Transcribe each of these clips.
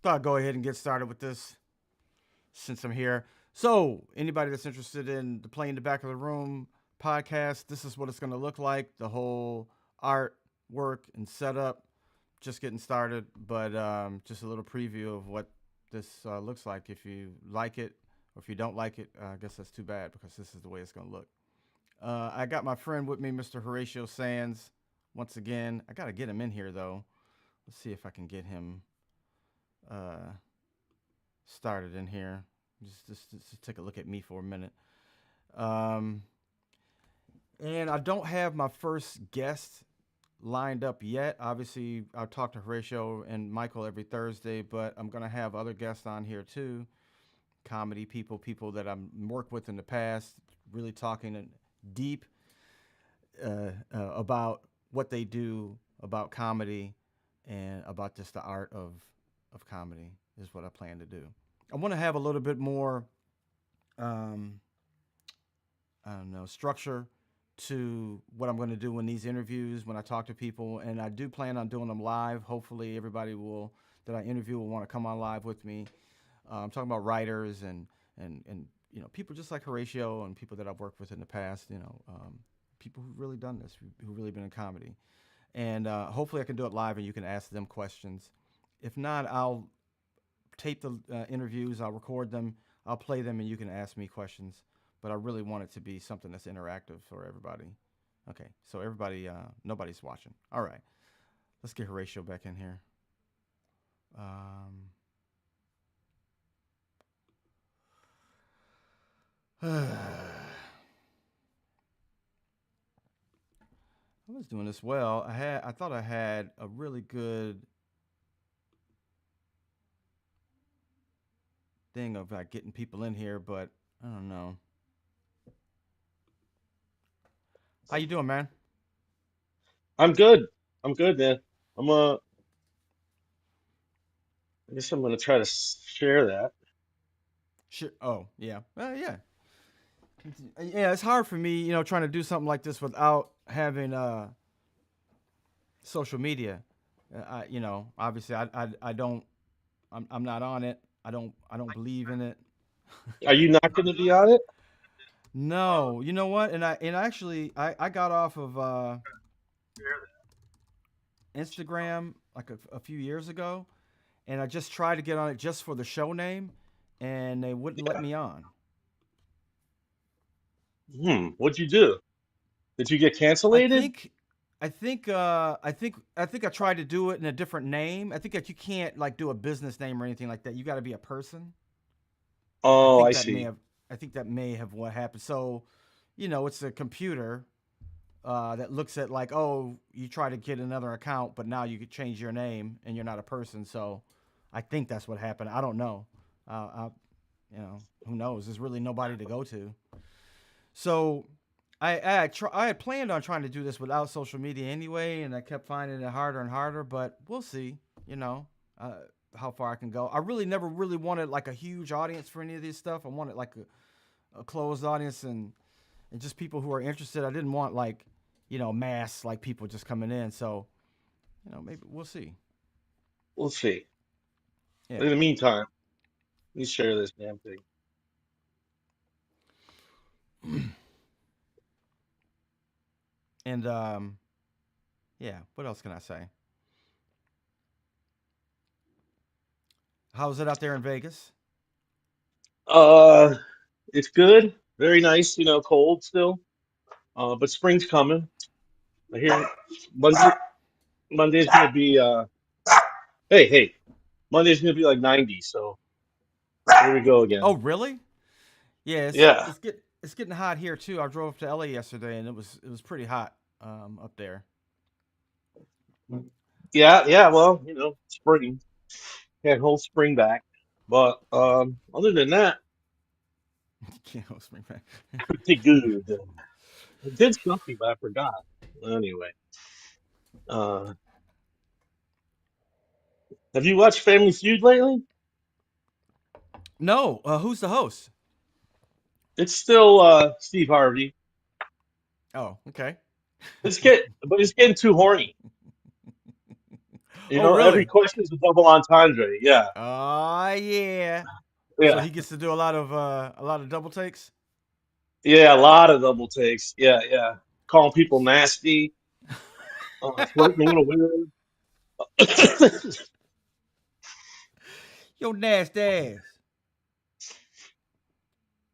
Thought I'd go ahead and get started with this since I'm here. So, anybody that's interested in the Play in the Back of the Room podcast, this is what it's going to look like. The whole art, work, and setup. Just getting started, but just a little preview of what this looks like. If you like it, or if you don't like it, I guess that's too bad because this is the way it's going to look. I got my friend with me, Mr. Horatio Sanz. Once again, I got to get him in here though. Let's see if I can get him uh, started in here. Just take a look at me for a minute. Um, and I don't have my first guest lined up yet. Obviously, I talk to Horatio and Michael every Thursday, but I'm gonna have other guests on here too. Comedy people, people that I've worked with in the past, really talking in deep about what they do, about comedy, and about just the art of comedy is what I plan to do. I want to have a little bit more, um, I don't know, structure to what I'm going to do in these interviews when I talk to people, and I do plan on doing them live. Hopefully, everybody will that I interview will want to come on live with me. I'm talking about writers and people just like Horatio and people that I've worked with in the past. People who've really done this, who've really been in comedy, and hopefully I can do it live and you can ask them questions. If not, I'll tape the interviews, I'll record them, I'll play them, and you can ask me questions. But I really want it to be something that's interactive for everybody. Okay, so everybody, nobody's watching. All right, let's get Horatio back in here. Um, I was doing this well. I thought I had a really good thing of getting people in here, but I don't know. How you doing, man? I'm good. I'm good, man. I'm I guess I'm gonna try to share that. Sure. Oh, yeah. Yeah. Yeah, it's hard for me, trying to do something like this without having social media. Obviously, I don't. I'm not on it. I don't believe in it. Are you not gonna be on it? No, you know what? And actually, I got off of Instagram like a few years ago, and I just tried to get on it just for the show name, and they wouldn't let Yeah. me on. What'd you do? Did you get I cancellated? think I tried to do it in a different name. I think that you can't like do a business name or anything like that. You got to be a person. I Oh, think I that may see. have I think that may have what happened. So, it's a computer that looks at like, oh, you try to get another account, but now you could change your name and you're not a person. So, I think that's what happened. I don't know. Who knows? There's really nobody to go to. So I had planned on trying to do this without social media anyway, and I kept finding it harder and harder. But we'll see, you know, uh, how far I can go. I really never really wanted like a huge audience for any of this stuff. I wanted like a closed audience and just people who are interested. I didn't want like, mass like people just coming in. So maybe we'll see. We'll see. Yeah, In the meantime, let me share this damn thing. and yeah. What else can I say? How's it out there in Vegas? Uh, it's good. Very nice. Cold still. But spring's coming. I hear Monday, Monday's gonna be hey, Monday's gonna be like 90. So here we go Oh, again. really? Yeah, Yeah. it's getting hot here too. I drove to LA yesterday and it was pretty hot up there. Yeah, yeah, well, spring. Had whole spring back. But other than that, Can't host me, man. pretty good. I did something, but I forgot. Anyway, uh, have you watched Family Feud lately? No, who's the host? It's still Steve Harvey. Oh, okay. But it's getting too horny. You Oh, know, every really? question is a double entendre. Yeah, Oh, yeah. So yeah, he gets to do a lot of double takes. yeah. A lot of double takes. Yeah, yeah. Calling people nasty, flirting a little weird. Yo, nasty ass.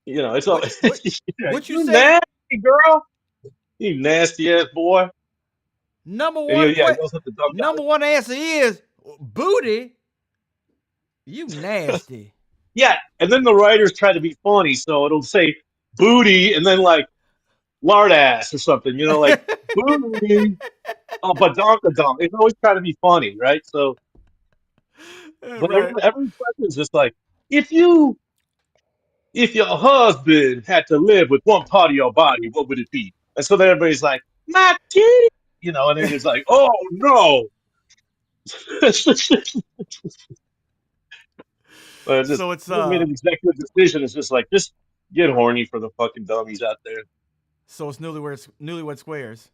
You know, it's all. What Yeah, what you you say? nasty girl. You nasty ass boy. Number And one yeah, he goes up to dumb number one answer is booty. You nasty. Yeah, and then the writers try to be funny, so it'll say booty and then like lard ass or something, you know, like booty, badonkadonk. It's always trying to be funny, right? So, but Right. every question is just like, if you, if your husband had to live with one part of your body, what would it be? And so then everybody's like, my teeth, you know, and then it's like, oh no. But it's just So it's they made an executive decision. It's just like, just get horny for the fucking dummies out there. newlywed squares.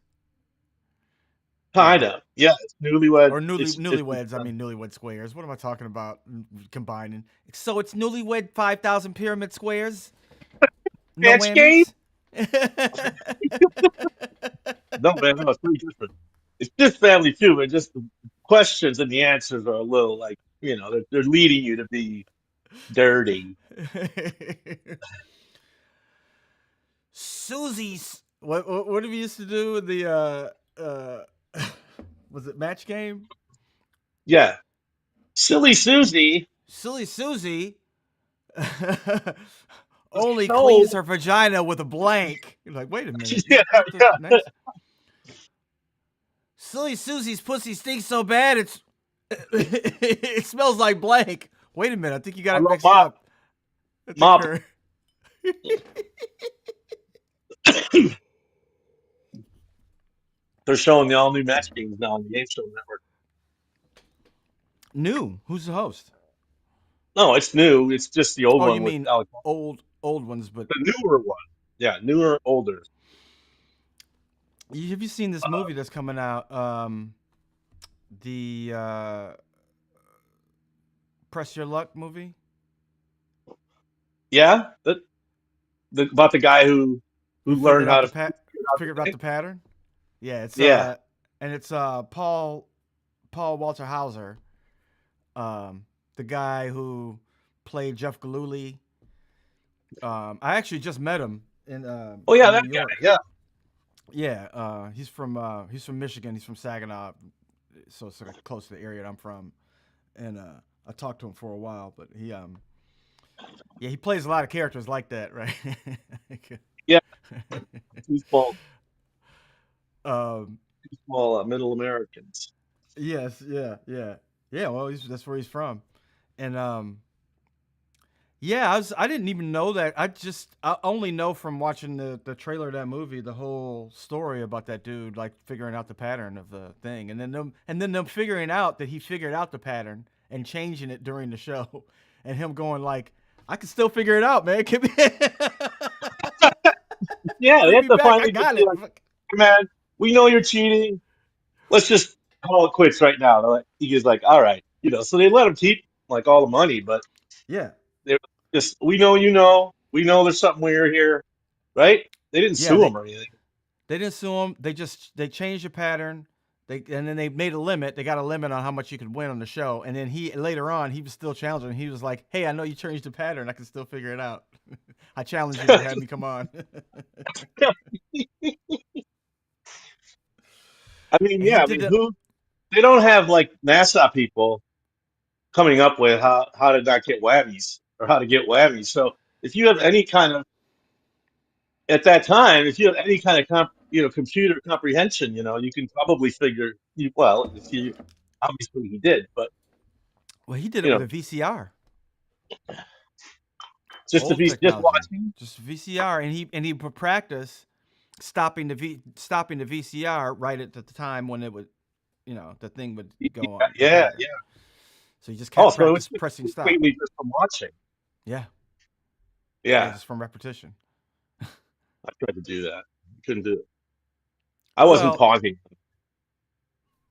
Kind Yeah. of. Yeah, it's newlywed. Or It's newlyweds. I mean newlywed squares. What am I talking about? Combining. So it's newlywed 5,000 pyramid squares. No match game. whammies. No, man, no, it's pretty different. It's just Family Feud, but just the questions and the answers are a little like, you know, they're leading you to be dirty. Susie's. What have you used to do in the was it match game? Yeah, silly Susie Silly Susie was only told. cleans her vagina with a blank. You're like, wait a minute, Yeah, what the yeah. next? Silly Susie's pussy stinks so bad it smells like blank. Wait a minute, I think you got I it love mixed mop, up. I think mop. her They're showing the all new match games now on the Game Show Network. new. Who's the host? No, it's new. It's just the old Oh, you one with mean Alec. old ones, but The newer one. Yeah, newer, older. have you seen this Uh, movie that's coming out? The Press Your Luck movie. yeah, about the guy who Who learned how to figured out the pattern? Yeah, yeah. it's Paul Walter Hauser, the guy who played Jeff Galooly. I actually just met him Oh yeah, in that New guy. York. Yeah. Yeah, he's from Michigan. He's from Saginaw, so it's sort of close to the area that I'm from. And I talked to him for a while, but yeah, he plays a lot of characters like that, right? Yeah. Two small, um, two small middle Americans. yes, yeah. Yeah, well, that's where he's from. And yeah, I didn't even know that. I only know from watching the trailer of that movie the whole story about that dude like figuring out the pattern of the thing, and then them figuring out that he figured out the pattern and changing it during the show, and him going like, I can still figure it out, man. Yeah, they Put have me to back. I finally just got be it. like, "Hey, man, we know you're cheating. Let's just call it quits right now." He was like, all right, you know. So they let him keep like all the money, but Yeah, they just, we know you know, we know there's something weird here, right? They didn't yeah. sue him or anything. They didn't sue him. They changed the pattern. And then they made a limit. They got a limit on how much you could win on the show. And then he later on he was still challenging. He was like, "Hey, I know you changed the pattern. I can still figure it out. I challenge you to have me come on." I mean, And he yeah, I did mean, that. who they don't have like NASA people coming up with how to not get whammies or how to get whammies. So if you have any kind of at that time, if you have any kind of computer comprehension, you know, you can probably figure you well if you obviously he did, but Well, he did it you with know, a VCR, just if old he's just technology, watching, just VCR, and he would practice stopping the VCR right at the time when it would, the thing would go on the yeah, pattern. yeah. So he just Oh, kept so practice it's just pressing stop. completely just from watching. Yeah, yeah, Yeah, just from repetition. I tried to do that. Couldn't do it. I wasn't Well, pausing.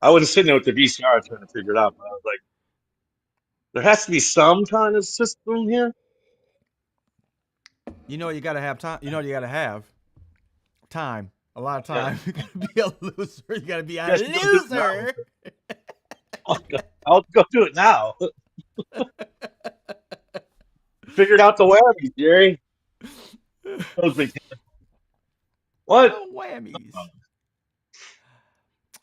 I wasn't sitting there with the VCR trying to figure it out, but I was like, there has to be some kind of system here. You know, you got to have time. You know, you got to have time. A lot of Yeah, time. You got to be a loser. You got to be a guess you go do it now. loser. I'll go do it now. Figured out the whammies, Jerry. Those big- What? Oh, whammies.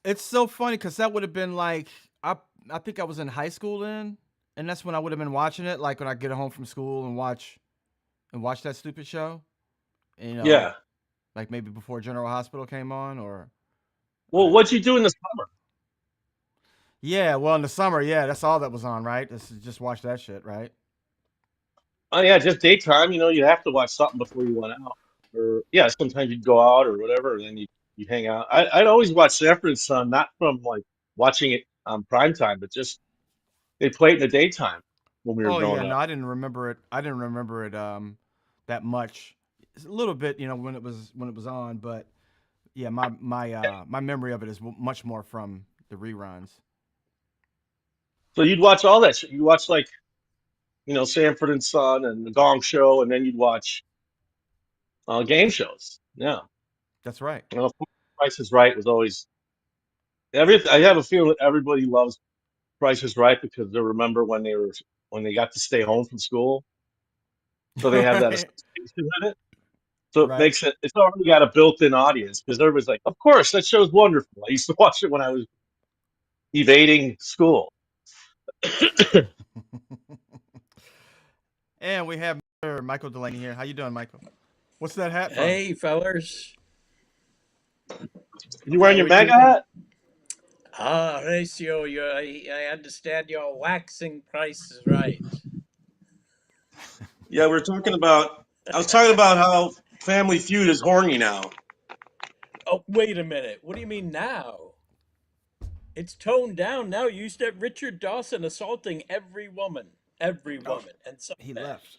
It's so funny because that would have been like I I think I was in high school then, and that's when I would have been watching it. Like when I get home from school and watch that stupid show. You know, Yeah. like maybe before General Hospital came on, or Well, what'd you do in the summer? yeah. Well, in the summer, yeah, that's all that was on, right? Just watch that shit, right? Oh yeah, just daytime. You have to watch something before you went out. Or yeah, sometimes you'd go out or whatever, and then you hang out. I'd always watch Sanford and Son, not from like watching it on prime time, but just they play it in the daytime when we were Oh yeah, growing no, up. I didn't remember it. I didn't remember it that much. It's a little bit, when it was on, but yeah, my memory of it is much more from the reruns. So you'd watch all that shit. You'd watch like Sanford and Son and the Gong Show, and then you'd watch game shows. Yeah, That's right. of course, Price is Right was always every. I have a feeling that everybody loves Price is Right because they remember when they got to stay home from school, so they have that Right. association with it. So it Right. makes it's already got a built-in audience because everybody's like, of course, that show's wonderful. I used to watch it when I was evading school. And we have Mr. Michael Delaney here. How you doing, Michael? What's that hat from? Hey, fellers. You wearing How your we MAGA doing? hat? Horatio, I understand your waxing price is right. Yeah, I was talking about how Family Feud is horny now. Oh, wait a minute. What do you mean now? It's toned down now. You used to have Richard Dawson assaulting every Oh, woman, and some he men. left.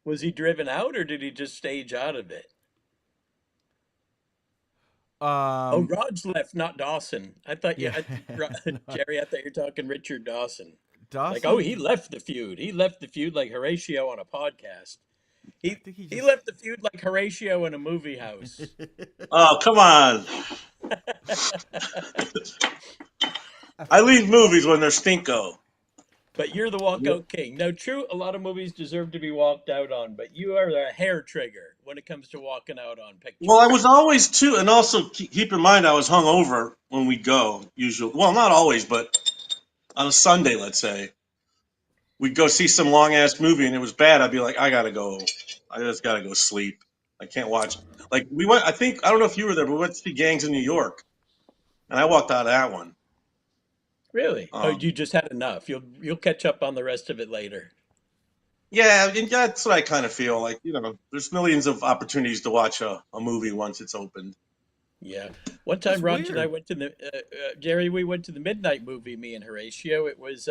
Was he driven out or did he just stage out of it? Oh, Um, Raj left, not Dawson. I thought yeah. No, Jerry, I thought you were talking Richard Dawson. Like, oh, he Dawson. left the feud. He left the feud like Horatio on a podcast. I He think he he just. left the feud like Horatio in a movie house. Oh, come on. I leave movies when they're stinko. But you're the walkout king. Now, true, a lot of movies deserve to be walked out on, but you are a hair trigger when it comes to walking out on Well, I pictures. was always too, and also keep in mind I was hungover when we go. Usually, well, not always, but on a Sunday, let's say, we'd go see some long ass movie, and it was bad. I'd be like, I gotta go. I just gotta go sleep. I can't watch. Like we went. I don't know if you were there, but we went to see Gangs in New York, and I walked out of that one. Really? Oh, Um, you just had enough. You'll catch up on the rest of it later. yeah, and that's what I kind of feel like. There's millions of opportunities to watch a movie once it's opened. Yeah. One That's time, Raj and I weird. went to the Jerry. We went to the midnight movie. Me and Horatio. It was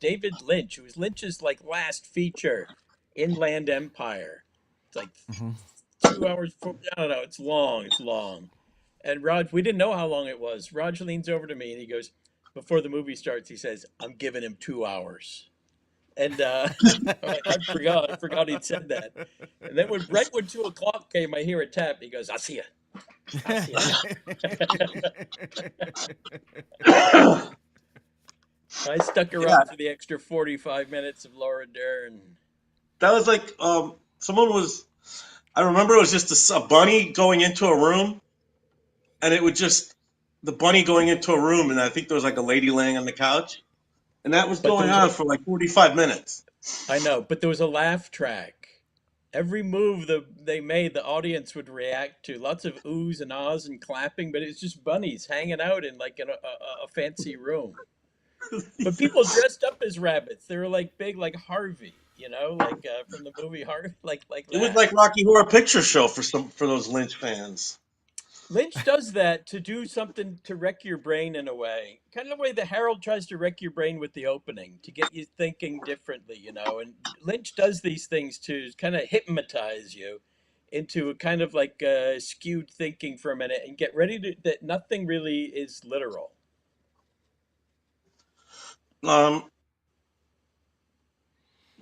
David Lynch. It was Lynch's like last feature, Inland Empire. It's like Hmm. 2 hours. I don't know. It's long. It's long. And Raj, we didn't know how long it was. Raj leans over to me and he goes, before the movie starts, he says, "I'm giving him 2 hours." And I'm like, I forgot he'd said that. And then right when 2 o'clock came, I hear a tap. He goes, "I see you. I see you." Yeah, I stuck around for the extra 45 minutes of Laura Dern. that was like someone was. I remember it was just a bunny going into a room, and it would just the bunny going into a room, and I think there was like a lady laying on the couch, and that was But there going was a, on for like 45 minutes. I know, but there was a laugh track. Every move they made, the audience would react to. Lots of oohs and ahs and clapping, but it's just bunnies hanging out in like a fancy room. But people dressed up as rabbits. They were like big, like Harvey, like from the movie Harvey, like It was that. like Rocky Horror Picture Show for those Lynch fans. Lynch does that to do something to wreck your brain in a way, kind of the way the Herald tries to wreck your brain with the opening to get you thinking differently. And Lynch does these things to kind of hypnotize you into a kind of like skewed thinking for a minute and get ready to that nothing really is literal. Um,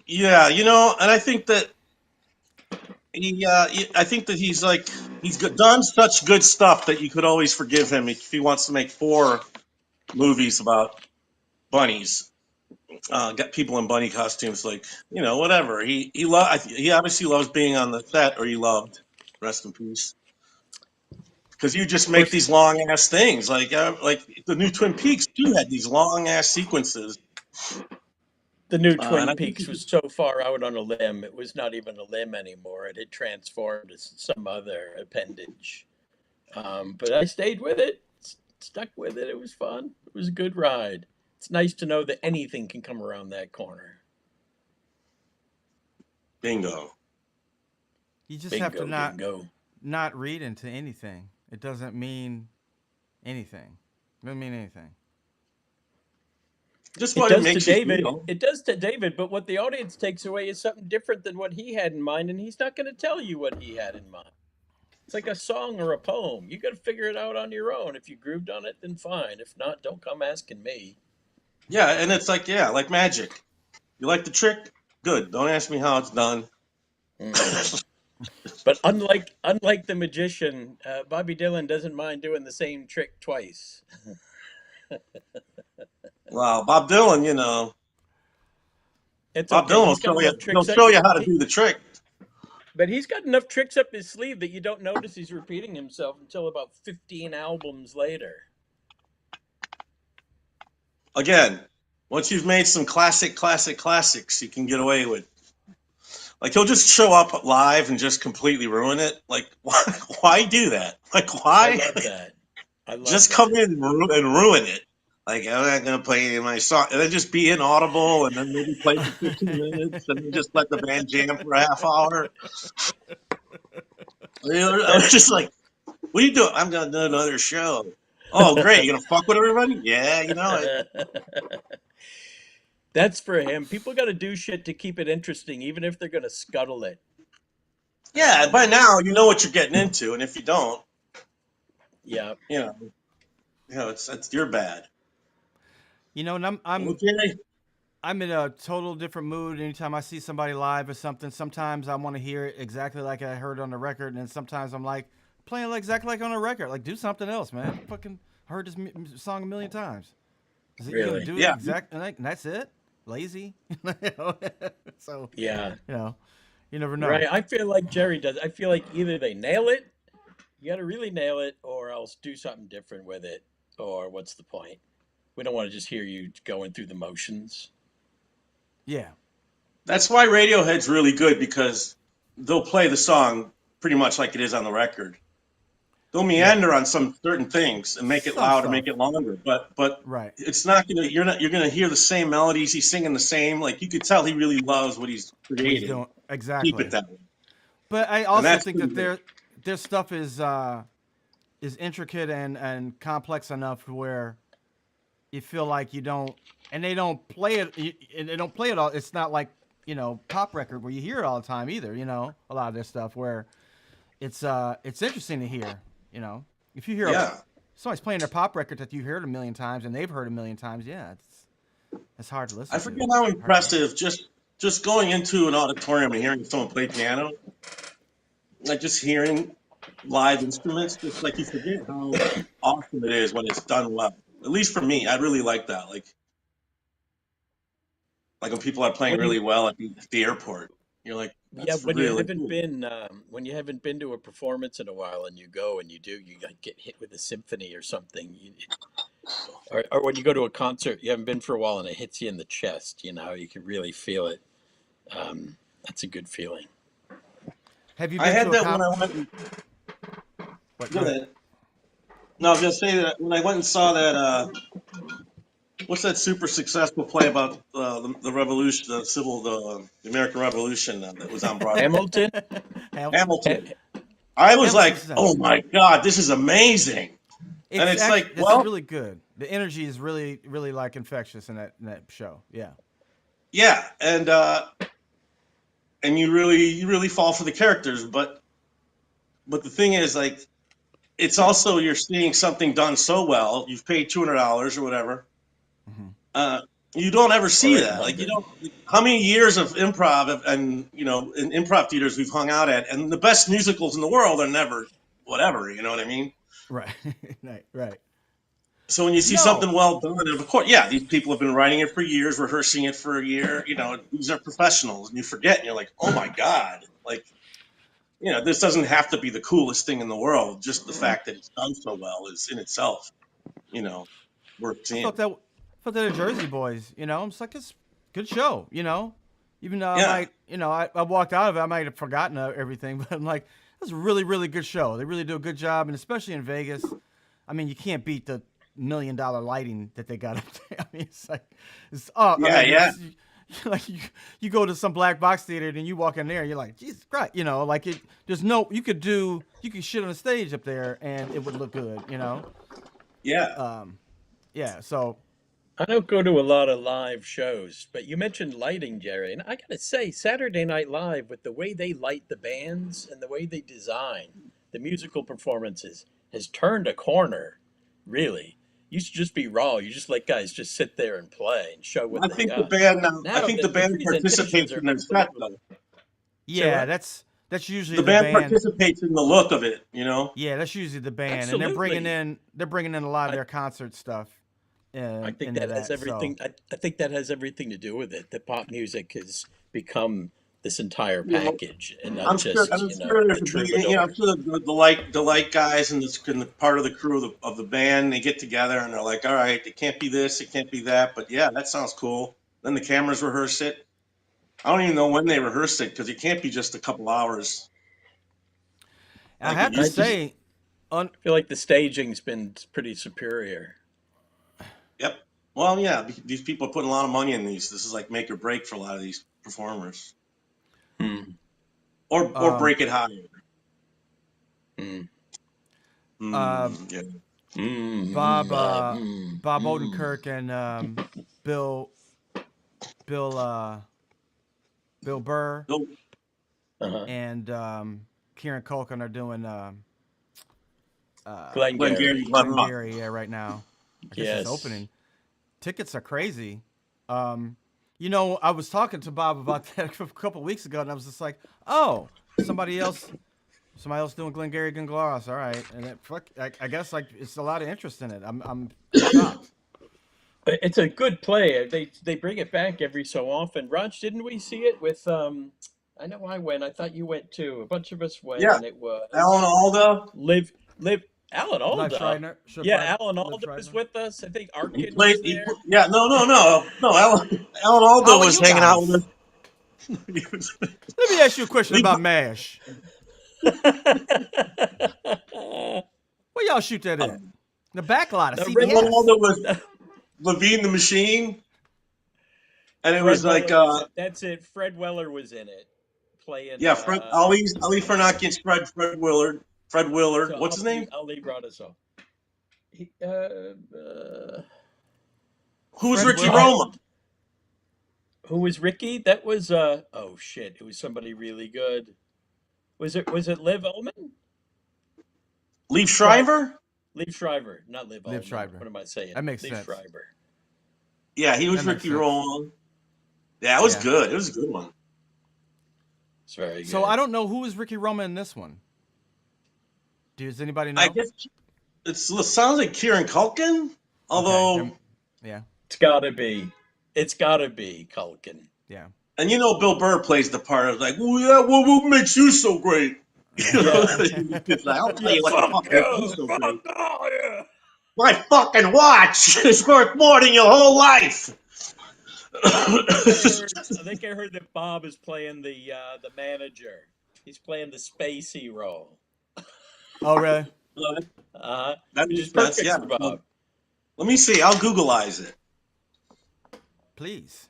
yeah, and I think that I think that done such good stuff that you could always forgive him if he wants to make 4 movies about bunnies. Got people in bunny costumes, like whatever. He obviously loves being on the set, or he loved. Rest in peace. Because you just Of make course, these long ass things, like the new Twin Peaks too had these long ass sequences, the new and Twin I think Peaks was so far out on a limb, it was not even a limb anymore. It had transformed to some other appendage. But I stayed with it, stuck with it. It was fun. It was a good ride. It's nice to know that anything can come around that corner. bingo. You just have to Bingo, dingo. not read into anything. It doesn't mean anything. It doesn't mean anything. Just It what it does to makes you David. feel. It does to David, but what the audience takes away is something different than what he had in mind, and he's not going to tell you what he had in mind. It's like a song or a poem. You got to figure it out on your own. If you grooved on it, then fine. If not, don't come asking me. Yeah, and it's like magic. You like the trick? Good. Don't ask me how it's done. Mm. But unlike the magician, Bobby Dylan doesn't mind doing the same trick twice. Wow, Bob Dylan, It's Bob okay. Dylan will He's got show you. enough He'll tricks up. show you how to do the trick. But he's got enough tricks up his sleeve that you don't notice he's repeating himself until about 15 albums later. Again, once you've made some classics, you can get away with. Like he'll just show up live and just completely ruin it. Like why do that? Like I why love that. I love just come that. in and ruin it? Like I'm not gonna play any of my song, and then just be inaudible, and then maybe play for 15 minutes, and then just let the band jam for a half hour. I was That's just like, what are you doing? I'm gonna do another show. Oh, great! You gonna fuck with everybody? Yeah, it. That's for him. People got to do shit to keep it interesting, even if they're going to scuttle it. Yeah, by now you know what you're getting into, and if you don't, Yeah. you know, it's you're bad. And I'm Okay. I'm in a total different mood anytime I see somebody live or something. Sometimes I want to hear it exactly like I heard on the record, and then sometimes I'm like playing it exactly like on the record. Like, do something else, man. Fucking heard this song a million times. Is it, you gonna Really? do it Yeah. exactly like and that's it? Lazy. So Yeah. you never know. Right. I feel like Jerry does. I feel like either they nail it, you got to really nail it, or else do something different with it. Or what's the point? We don't want to just hear you going through the motions. Yeah. That's why Radiohead's really good, because they'll play the song pretty much like it is on the record. They'll Yeah. meander on some certain things and make it Some loud or stuff. make it longer, but Right. it's not gonna you're gonna hear the same melodies. He's singing the same. Like you could tell he really loves what he's What he's creating. doing Keep it exactly. that way, But I and also that's think pretty that good. their stuff is intricate and complex enough where you feel like you don't, and they don't play it, and they don't play it all. It's not like pop record where you hear it all the time either. A lot of their stuff where it's interesting to hear. If you hear Yeah, somebody's playing their pop record that you heard a million times and they've heard a million times, yeah, it's hard to I listen to. forget how Hard to hear. impressive just going into an auditorium and hearing someone play piano, like just hearing live instruments, just like you forget how awesome it is when it's done well. At least for me, I really like that. Like when people are playing When you really well at the airport, you're like, Yeah, that's really cool. when you haven't been to a performance in a while, and you go and you like, get hit with a symphony or something, or when you go to a concert you haven't been for a while and it hits you in the chest. You can really feel it. That's a good feeling. Have you I been to had a that when comp? I went. What? Go Go ahead. ahead. No, I was gonna say that when I went and saw that. What's that super successful play about the revolution, the American Revolution that was on Broadway? Hamilton. Hamilton. Hamilton. I was Hamilton. like, oh my God, this is amazing. And It's it's like, actually that's well, really good. The energy is really really like infectious in that show. Yeah. yeah, and you really fall for the characters, but But the thing is, like, it's also you're seeing something done so well. You've paid $200 or whatever. Hmm. Uh, you don't ever Or see that. Like, you 800. don't. How many years of improv and in improv theaters we've hung out at, and the best musicals in the world are never whatever. You know what I mean? Right. Right. Right. So when you see No. something well done, and of course, yeah, these people have been writing it for years, rehearsing it for a year. These are professionals, and you forget, and you're like, oh my god, like, this doesn't have to be the coolest thing in the world. Just the fact that it's done so well is in itself, you know, worth I seeing. felt that. Felt that the Jersey Boys. I'm just like, it's a good show. Even though I Yeah, might, I walked out of it, I might have forgotten everything, but I'm like, that's a really, really good show. They really do a good job, and especially in Vegas. I mean, you can't beat the $1 million lighting that they got up there. I mean, it's like, I yeah, mean, yeah, like you go to some black box theater and you walk in there and you're like, Jesus Christ, like there's no, you could shit on the stage up there and it would look good. yeah. Yeah. So I don't go to a lot of live shows, but you mentioned lighting, Jerry, and I gotta say, Saturday Night Live, with the way they light the bands and the way they design the musical performances, has turned a corner. Really, used to just be raw. You just let guys just sit there and play and show what I they think the got. band. I Now think the the band presentations participates are in their set though. unbelievable. Say yeah, what? that's usually The the band band. participates in the look of it. You know. Yeah, that's usually the band, and Absolutely. they're bringing in a lot of I, their concert stuff I think into that has that. So everything. I think that has everything to do with it. That pop music has become this entire You know, package, and not I'm sure. just I'm sure there's the a big. I'm troubadour. sure the light guys and the part of the crew of the band, they get together and they're like, all right, it can't be this, it can't be that, but yeah, that sounds cool. Then the cameras rehearse it. I don't even know when they rehearse it because it can't be just a couple hours I like it have to I used to be. just say, on feel like the staging's been pretty superior. Yep. Well, yeah, these people are putting a lot of money in these. This is like make or break for a lot of these performers, Hmm. or um, break it higher. Hmm. Yeah. Bob Hmm. Bob Hmm. Odenkirk and Bill Bill Bill Burr So, Uh-huh. and Kieran Culkin are doing Glengarry Glengarry. Glen Rock. Glengarry right now. I guess it's Yes. opening. Tickets are crazy. Um, I was talking to Bob about that a couple of weeks ago, and I was just like, "Oh, somebody else, somebody else doing Glengarry Glen Ross. All right." And I guess like it's a lot of interest in it. I'm shocked. It's a good play. They bring it back every so often. Raj, didn't we see it with I know I went. I thought you went too. A bunch of us went, Yeah. and it Alan was Alda. Live Alan Live Alda. Schreiber, Yeah, Alan Live Alda was Schreiber. with us. I think He Arkin played. was there. Yeah. No. No. No. No. Alan Alda How are was you hanging out guys? with us. He was- Let me ask you a question we, about Mash. Where y'all shoot that at? Um, The back lot of no, Red, Alan CBS. Alda was no, Levine the Machine, and it was Fred like, Weller was it. That's it. Fred Weller was in it, playing. yeah, Ali Fernakis, Fred Willard, Fred Willard. So What's his name? Ali brought us all. He, Who was Fred Ricky Willard. Roma? who was Ricky? That was oh shit! It was somebody really good. Was it Liv Ullman? Leaf Shriver. Shriver? Liv Shriver, not Liv Liv Ullman. Schreiber. What am I saying? That makes Liv sense. Shriver. Yeah, he That was makes Ricky sense. Roma. Yeah, it was Yeah. good. It was a good one. It's very So I good. don't know who is Ricky Roma in this one. Does anybody I know? guess it sounds like Kieran Culkin, Okay. although, Yeah. It's gotta be. It's gotta be Culkin. Yeah. and Bill Burr plays the part of like, well, yeah, what makes you so great? Yeah. It's like, I'll tell Yeah. you what the Fuck fuck makes you you. so Fuck great. oh yeah. My fucking watch is worth more than your whole life. I think I heard that Bob is playing the manager. He's playing the spacey role. Oh, really? That Which is makes sense. perfect Yeah. for Bob. Let me see. I'll Googleize it. Please.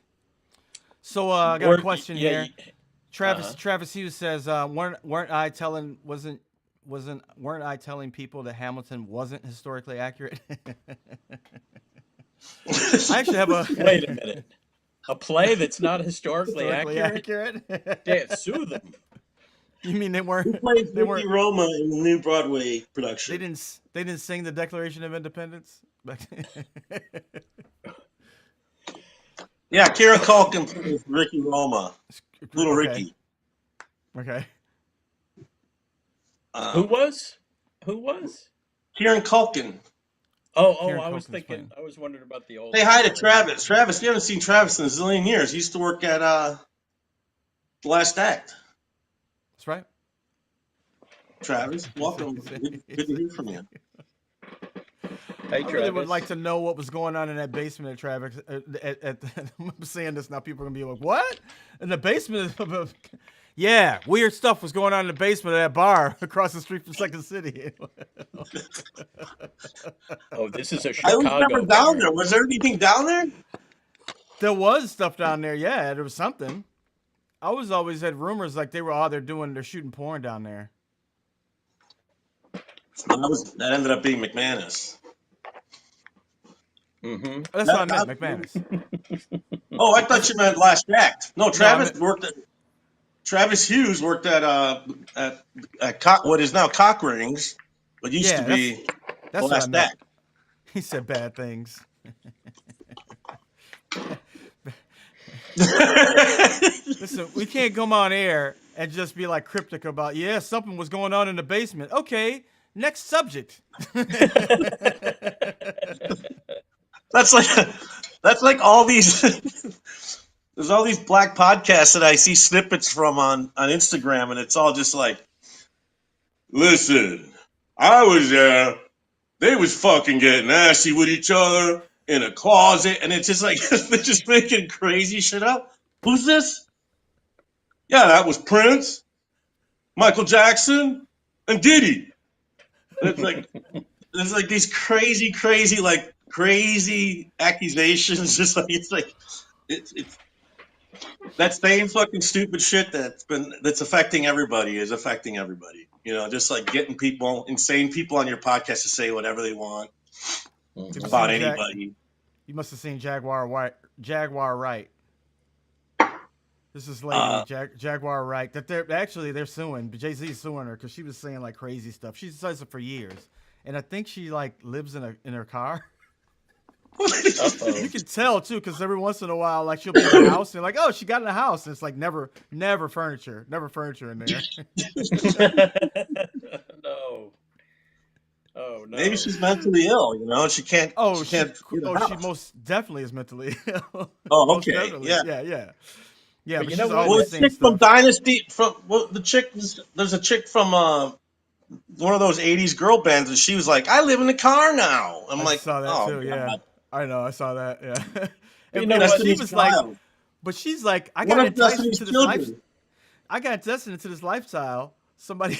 So I got a Or question yeah. here. Uh-huh. Travis Hughes says, weren't I telling weren't I telling people that Hamilton wasn't historically accurate? I actually have a Wait a minute. A play that's not historically historically accurate? accurate. Damn, sue them. You mean they Who weren't? plays They Ricky weren't. Roma in the new Broadway production? They didn't sing the Declaration of Independence. Yeah, Kieran Culkin plays Ricky Roma, Little Okay. Ricky. Okay. Who Um, was? Who was? Kieran Culkin. Oh, Kieran I was Culkin's thinking. playing. I was wondering about the old Say one. hi to Travis. Travis, you haven't seen Travis in a zillion years. He used to work at The Last Act. That's right. Travis, welcome. Good to hear from you. Hey, I really would like Travis. to know what was going on in that basement at Travis. I'm saying this now, people are gonna be like, "What?" In the basement? Yeah, weird stuff was going on in the basement of that bar across the street from Second City. Oh, this is a I was never Chicago down bar. there. Was there anything down there? There was stuff down there. Yeah, there was something. I was always had rumors like they were they're shooting porn down there. That ended up being McManus. Mm-hmm. That's what I meant, McManus. Oh, I thought you meant Last Act. No, No, I meant Travis Hughes worked at what is now Cock Rings, but used to yeah. be The That's what I Last meant. Act. He said bad things. Listen, we can't come on air and just be like cryptic about, yeah, something was going on in the basement. Okay, next subject. That's like that's like all these. There's all these black podcasts that I see snippets from on Instagram, and it's all just like, listen, I was there. They was fucking getting nasty with each other in a closet, and it's just like they're just making crazy shit up. Who's this? Yeah, that was Prince, Michael Jackson, and Diddy. And it's like these crazy accusations. Just like it's that same fucking stupid shit that's affecting everybody is affecting everybody. You know, just like getting insane people on your podcast to say whatever they want Have you about seen Jack? anybody. You must have seen Jaguar White. Jaguar Wright. This is lady Uh, Jaguar Wright. That they're suing. Jay-Z's suing her because she was saying like crazy stuff. She says it for years, and I think she like lives in her car. You can tell too, because every once in a while, like she'll be in the house and like, oh, she got in the house, and it's like never furniture in there. No. Oh Maybe no. she's mentally ill. You know, she can't Oh, she can't get a she house. most definitely is mentally ill. Oh, Most okay, definitely, yeah. yeah. But But you know she's what? Well, always the saying chick from stuff. Dynasty, there's a chick from one of those '80s girl bands, and she was like, "I live in the car now." I'm I like, saw that "Oh too. Yeah, God, I know. I saw that. Yeah. But you and, know but what? she Destiny's was like, Child, but she's like, I one got of enticed Destiny's into this life. children." I got enticed into this lifestyle. Somebody.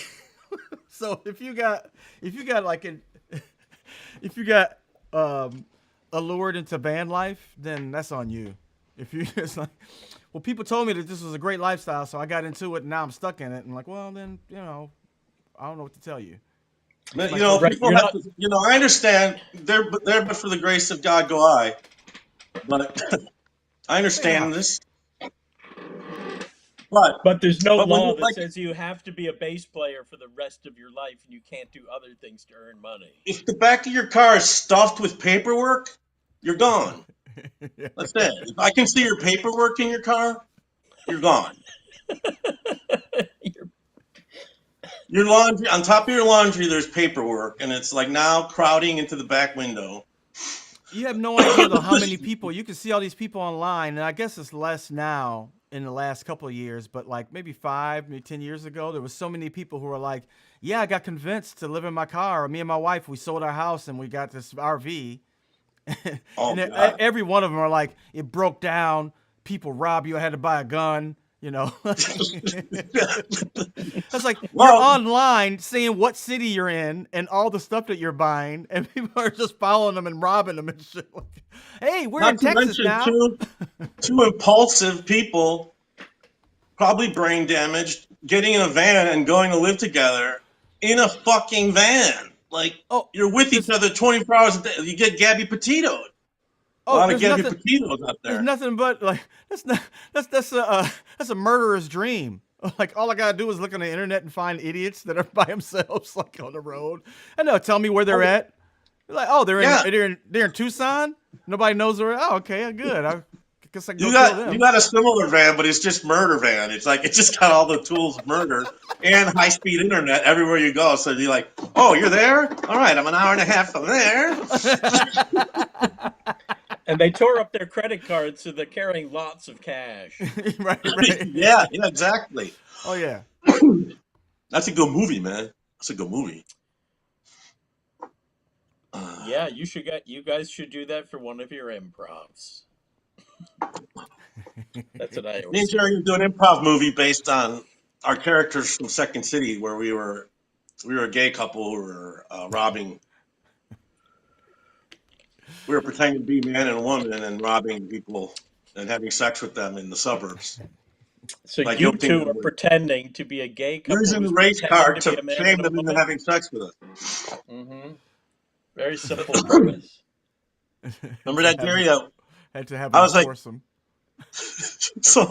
So if you got like an if you got allured into van life, then that's on you. If you just like, well, people told me that this was a great lifestyle, so I got into it, and now I'm stuck in it. And like, well, then I don't know what to tell you. It's You my know, choice. Right. people You're have not. to. You know, I understand. There, but for the grace of God go I. But I Stay in the understand house. this. But But there's no but when law you that like, says you have to be a bass player for the rest of your life and you can't do other things to earn money. if the back of your car is stuffed with paperwork, you're gone. That's it. If I can see your paperwork in your car, you're gone. You're- Your laundry on top of your laundry, there's paperwork, and it's like now crowding into the back window. You have no idea though how many people you can see all these people online, and I guess it's less now in the last couple of years, but like maybe 10 years ago, there was so many people who were like, "Yeah, I got convinced to live in my car. Me and my wife, we sold our house and we got this RV." Oh And God! every one of them are like, "It broke down. People rob you. I had to buy a gun." You know, that's like you're Well, online saying what city you're in and all the stuff that you're buying, and people are just following them and robbing them and shit. Like, hey, we're in not to Texas mention now. two impulsive people, probably brain damaged, getting in a van and going to live together in a fucking van. Like Oh, you're with each there's other 24 hours a day. You get Gabby Petitoed. A lot of there's Gabby nothing. Petitoes out There's there. nothing but like that's not that's a murderer's dream. Like all I gotta do is look on the internet and find idiots that are by themselves, like on the road, and they'll tell me where they're Oh, at. They're like, oh, yeah. they're in Tucson. Nobody knows where. Oh, okay, good. I guess I can go You kill got you them. got a similar van, but it's just murder van. It's like it just got all the tools of murder and high speed internet everywhere you go. So you're like, oh, you're there? All right, I'm an hour and a half from there. And they tore up their credit cards, so they're carrying lots of cash. Right, right. Yeah, yeah, exactly. Oh yeah. That's a good movie, man. That's a good movie. Yeah, you guys should do that for one of your improvs. That's what I Me and always Jerry hear. are doing an improv movie based on our characters from Second City, where we were a gay couple who were robbing. We were pretending to be man and woman and robbing people and having sex with them in the suburbs So by you guilting two them are with pretending to be a gay couple using the who's race pretending card to be to a man shame and a them into woman. having sex with us. Very simple premise. Remember to that, have Gary? him, had to have I him was like, force them. so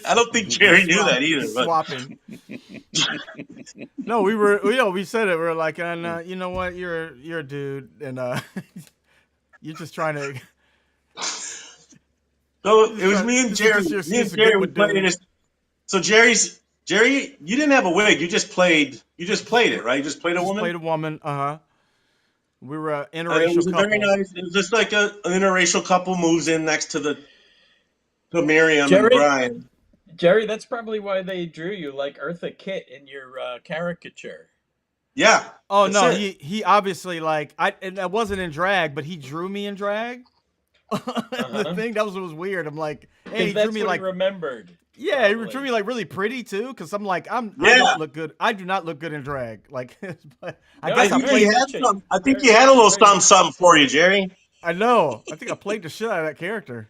I don't think Jerry knew that either, but Swapping. No, we said it. We were like, and you know what? You're a dude, and you're just trying to. so it was me and This is Jerry. just your Me excuse and to get Jerry we with played dude. it. So Jerry, you didn't have a wig. You just played. You just played it, right? You just played a Just woman. played a woman. We were an And it interracial was a very couple. nice. It was just like an interracial couple moves in next to Miriam and Jerry, Brian. Jerry, that's probably why they drew you like Eartha Kitt in your caricature. Yeah, Oh that's no, it. he obviously and I wasn't in drag, but he drew me in drag. The Uh-huh. thing that was weird. I'm like, and Because he drew that's me what he like, remembered, yeah, he drew me probably. like really pretty too. Because I'm like, I don't Yeah, look good. I do not look good in drag. Like, but I No, I guess I you're think very he played. had much a some. I think he very had a little very something, much a something for you, singer. Jerry. I know. I think I played the shit out of that character.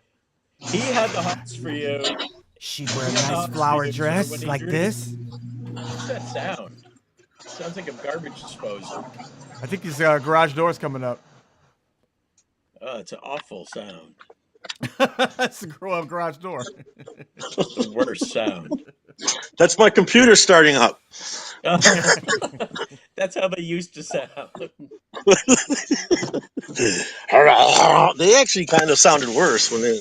He had the hots for you. She'd wear He a had the nice hots for flower you, sir, when dress he like drew you. this. What's that sound? Sounds like a garbage disposal. I think these garage doors coming up. Oh, it's an awful sound. That's the garage door. It's the worst sound. That's my computer starting up. That's how they used to sound. They actually kind of sounded worse when they.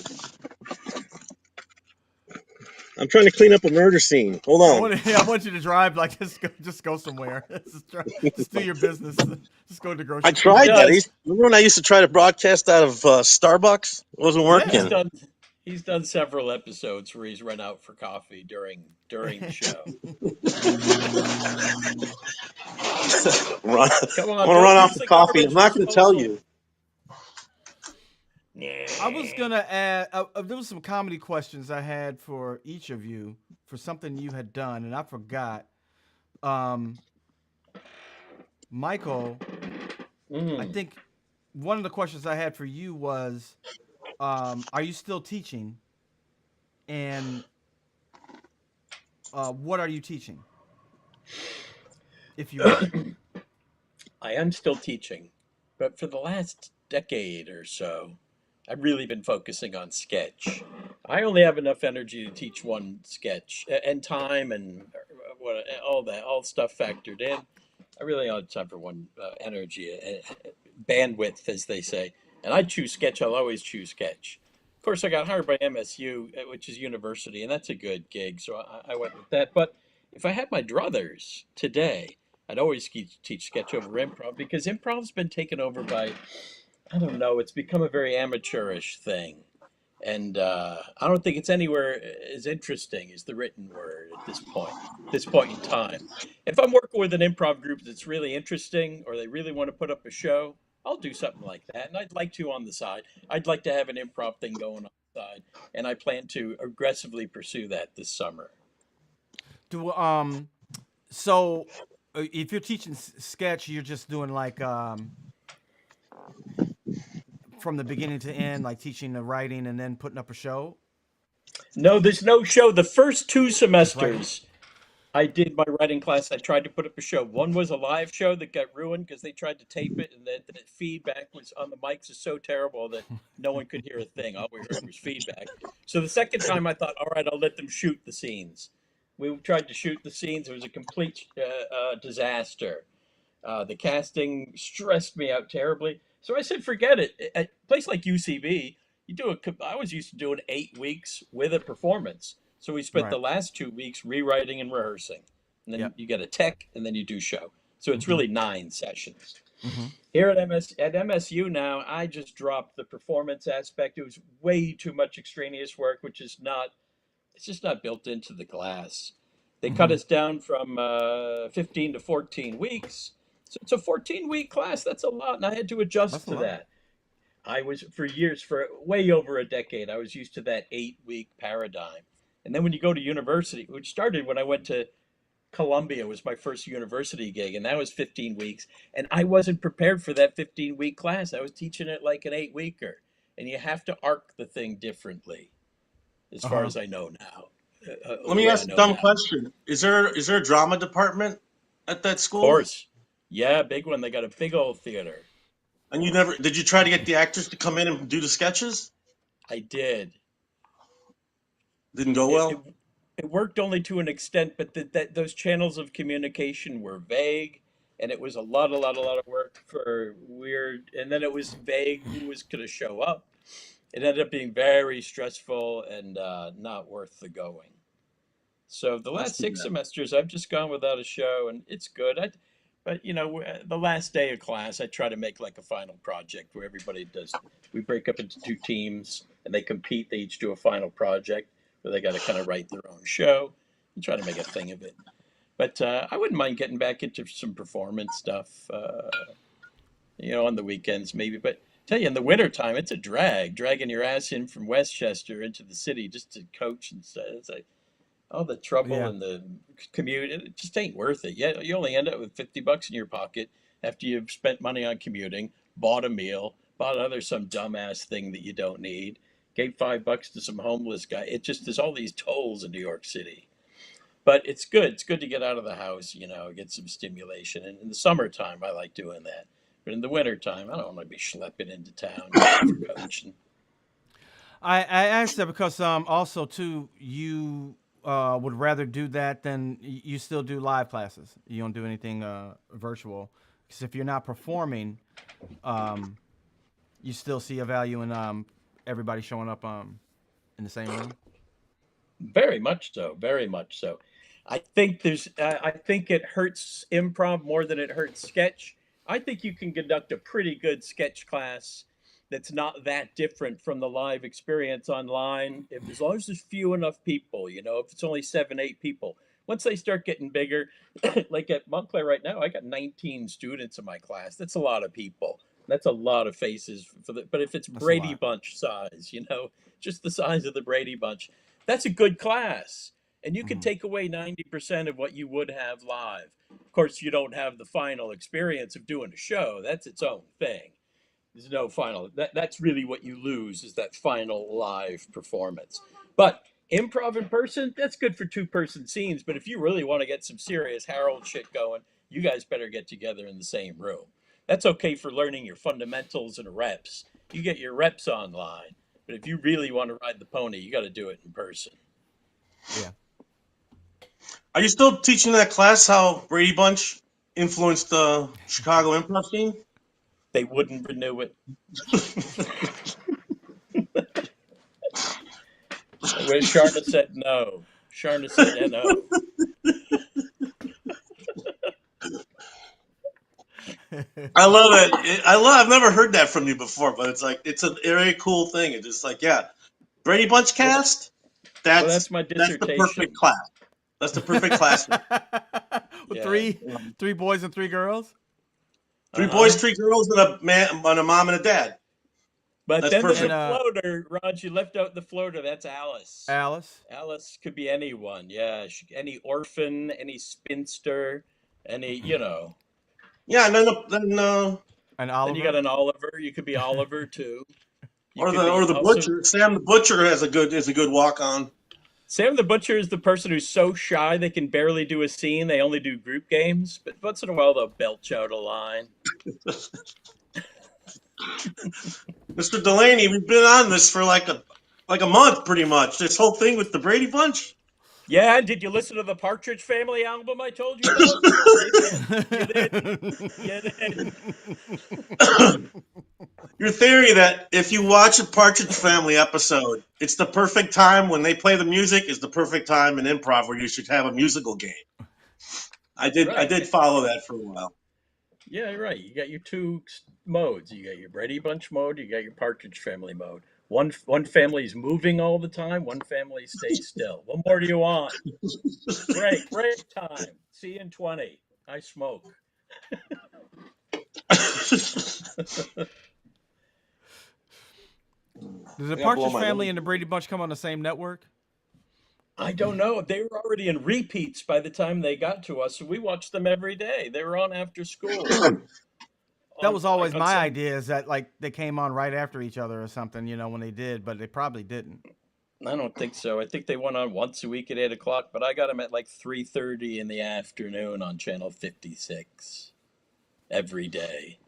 I'm trying to clean up a murder scene. Hold on. I want you to drive like just go somewhere. Just do your business. Just go to the I grocery He store. tried that. does. Remember when I used to try to broadcast out of Starbucks? It wasn't He's Yeah. working. done. He's done several episodes where he's run out for coffee during the show. Run, Come I on, want to don't run out use for the coffee. I'm garbage not going to tell disposal. you. I was gonna add. There was some comedy questions I had for each of you for something you had done, and I forgot. Um, Michael, I Mm. think one of the questions I had for you was, are you still teaching? And what are you teaching, if you are? I am still teaching, but for the last decade or so, I've really been focusing on sketch. I only have enough energy to teach one sketch, and time and all that, all stuff factored in. I really only have time for one energy, bandwidth, as they say. And I choose sketch. I'll always choose sketch. Of course, I got hired by MSU, which is university, and that's a good gig, so I went with that. But if I had my druthers today, I'd always teach sketch over improv because improv's been taken over by, I don't know, it's become a very amateurish thing. And I don't think it's anywhere as interesting as the written word at this point in time. If I'm working with an improv group that's really interesting or they really want to put up a show, I'll do something like that. And I'd like to on the side. I'd like to have an improv thing going on the side. And I plan to aggressively pursue that this summer. Do so if you're teaching sketch, you're just doing like from the beginning to end, like teaching the writing and then putting up a show. No, there's no show. The first two Just writing. semesters, I did my writing class. I tried to put up a show. One was a live show that got ruined because they tried to tape it, and the feedback was on the mics is so terrible that no one could hear a thing. All we heard was feedback. So the second time, I thought, all right, I'll let them shoot the scenes. We tried to shoot the scenes. It was a complete disaster. The casting stressed me out terribly. So I said, forget it. At a place like UCB, I was used to doing 8 weeks with a performance. So we spent Right. the last 2 weeks rewriting and rehearsing. And then Yep. you get a tech and then you do show. So it's Mm-hmm. really 9 sessions. Mm-hmm. Here at MSU now, I just dropped the performance aspect. It was way too much extraneous work, which is not it's just not built into the class. They cut Mm-hmm. us down from 15 to 14 weeks. So it's a 14-week class. That's a lot. And I had to That's adjust a to lot. that. I was, for years, for way over a decade, I was used to that 8-week paradigm. And then when you go to university, which started when I went to Columbia, was my first university gig, and that was 15 weeks. And I wasn't prepared for that 15-week class. I was teaching it like an 8-weeker. And you have to arc the thing differently, as far Uh-huh. as I know now, Let the me way I ask a know dumb now. question. Is there a drama department at that Of school? course. Yeah, big one. They got a big old theater. And you never did you try to get the actors to come in and do the sketches? I did. Didn't go It, it, well? it worked only to an extent, but those channels of communication were vague, and it was a lot of work for weird. And then it was vague who was going to show up. It ended up being very stressful and not worth the going. So the That's last too six bad. semesters, I've just gone without a show, and it's good. But the last day of class, I try to make like a final project where everybody does. We break up into two teams, and they compete. They each do a final project where they got to kind of write their own show and try to make a thing of it. But I wouldn't mind getting back into some performance stuff, on the weekends maybe. But tell you, in the wintertime, it's a drag, dragging your ass in from Westchester into the city just to coach and stuff. It's like all the trouble Yeah. and the commute, it just ain't worth it. Yeah, you only end up with $50 in your pocket after you've spent money on commuting, bought a meal, bought another some dumbass thing that you don't need, gave $5 to some homeless guy. It just there's all these tolls in New York City. But it's good. It's good to get out of the house, get some stimulation. And in the summertime, I like doing that. But in the wintertime, I don't want to be schlepping into town for coaching. I asked that because also too you would rather do that than you still do live classes. You don't do anything virtual because if you're not performing, um, you still see a value in everybody showing up in the same room. Very much so. Very much so. I think it hurts improv more than it hurts sketch. I think you can conduct a pretty good sketch class that's not that different from the live experience online. If as long as there's few enough people, if it's only 7, 8 people. Once they start getting bigger, like at Montclair right now, I got 19 students in my class. That's a lot of people. That's a lot of faces but if it's That's a Brady lot. Bunch size, just the size of the Brady Bunch, that's a good class. And you can Hmm. take away 90% of what you would have live. Of course, you don't have the final experience of doing a show. That's its own thing. There's no final. That's really what you lose is that final live performance. But improv in person, that's good for two-person scenes. But if you really want to get some serious Harold shit going, you guys better get together in the same room. That's okay for learning your fundamentals and reps. You get your reps online. But if you really want to ride the pony, you got to do it in person. Yeah. Are you still teaching that class how Brady Bunch influenced the Chicago improv scene? They wouldn't renew it. Where Sharna said no. Sharna said no. I love it. I've never heard that from you before, but it's like it's a very cool thing. It's just like, yeah, Brady Bunch Well, cast. well, that's my That's the perfect dissertation. class. That's the perfect class. With Yeah. three boys and three girls. Three Uh boys, huh. three girls, and a man, and a mom and a dad. But That's then there's And a perfect. floater, Raj. You left out the floater. That's Alice. Alice. Alice could be anyone. Yeah. Any orphan, any spinster, any, Yeah, and then And Then you got Oliver. an Oliver. You could be Oliver too. You or could the be or the also butcher. Sam the butcher is a good walk on. Sam the Butcher is the person who's so shy they can barely do a scene. They only do group games, but once in a while they'll belch out a line. Mr. Delaney, we've been on this for like a month, pretty much. This whole thing with the Brady Bunch. Yeah, did you listen to the Partridge Family album I told you about? You did. You did. Your theory that if you watch a Partridge Family episode, it's the perfect time when they play the music is the perfect time in improv where you should have a musical game. I Right. did follow that for a while. Yeah, you're right. You got your two modes. You got your Brady Bunch mode. You got your Partridge Family mode. One family's moving all the time. One family stays still. What more do you want? Break time. See you in 20. I smoke. Does the I gotta blow Partridge my Family nose. and the Brady Bunch come on the same network? I don't know. They were already in repeats by the time they got to us, so we watched them every day. They were on after school. That On was always like on my some. idea, is that like they came on right after each other or something, when they did, but they probably didn't. I don't think so. I think they went on once a week at 8 o'clock, but I got them at like 3:30 in the afternoon on channel 56 every day.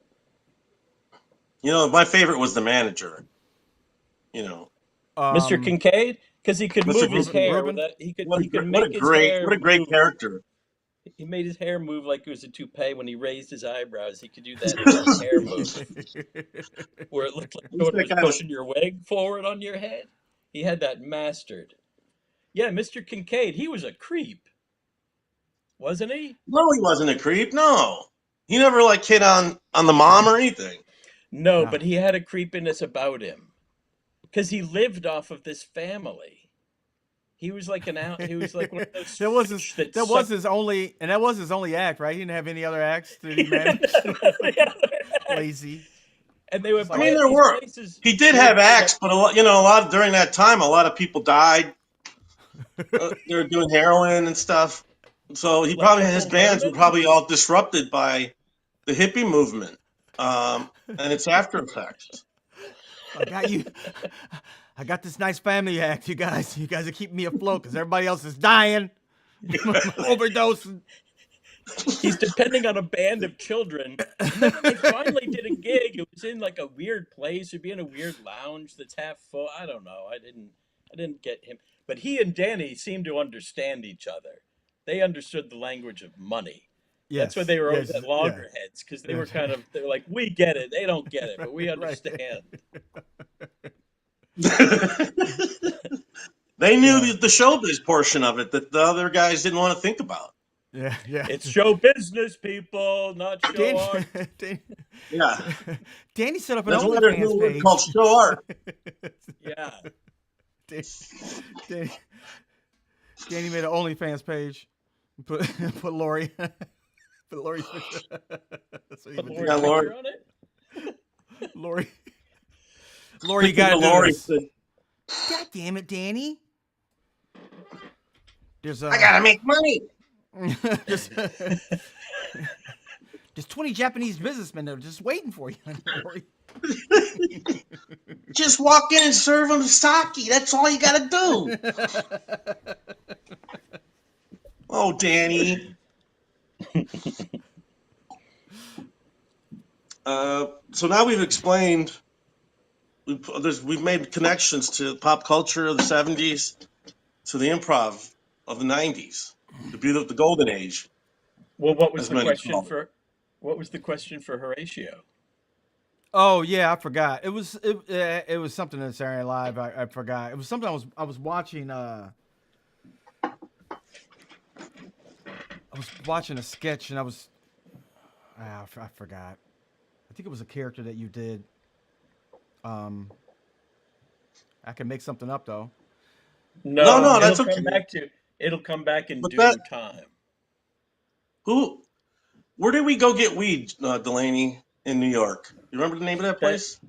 My favorite was the manager. Mr. Um, Kincaid, because he could Mr. move his Ruben, Kincaid. hair Ruben. without he could make his What hair a great move. character. He made his hair move like it was a toupee when he raised his eyebrows. He could do that hair move where it looked like At least someone that was guy was. pushing your wig forward on your head. He had that mastered. Yeah, Mr. Kincaid, he was a creep, wasn't he? No, he wasn't a creep. No, he never like hit on the mom or anything. No, No. but he had a creepiness about him because he lived off of this family. He was like he was like one of those that was his fish that that was sucked. his only and that was his only act, right? He didn't have any other acts that he He didn't managed. have any other acts. Lazy. And they It's would I like mean, play at there these were. places. He did They would have play like acts, but a lot during that time, a lot of people died. They were doing heroin and stuff. So his Ethel bands were Merman. probably all disrupted by the hippie movement and its after effects. I got you. I got this nice family act, you guys. You guys are keeping me afloat because everybody else is dying, overdosing. He's depending on a band of children. And then when they finally did a gig, it was in like a weird place. It'd be in a weird lounge that's half full. I don't know. I didn't get him. But he and Danny seemed to understand each other. They understood the language of money. That's why Yes, they were always yes, at yeah, loggerheads, because yeah. they were like, we get it. They don't get it, but we Right. understand. They knew Yeah, the showbiz portion of it that the other guys didn't want to think about. yeah, yeah. It's show business, people, not show Danny, art. Danny, Yeah, Danny set up an that's why there's OnlyFans no word called page. show art. Yeah. Danny, Danny, Danny made an OnlyFans page. Put put Lori. Put Lori's picture. That's what he Put would Lori's Yeah, do. Lori. picture on it. Lori. Lori, you Speaking gotta of do Lori, this. God damn it, Danny. There's I gotta make money. there's, there's 20 Japanese businessmen that are just waiting for you, Lori. Just walk in and serve them sake. That's all you gotta do. Oh, Danny. So now we've explained. We've made connections to pop culture of the '70s, to the improv of the '90s, the golden age, Well, as many call it. what was the question for Horatio? Oh yeah, I forgot. It was something in Saturday Night Live. I forgot. It was something I was watching. I was watching a sketch and I forgot. I think it was a character that you did. I can make something up though. No, No, that's okay. it'll come back in But due time. who? Where did we go get weed, Delaney, in New York? You remember the name of that That place?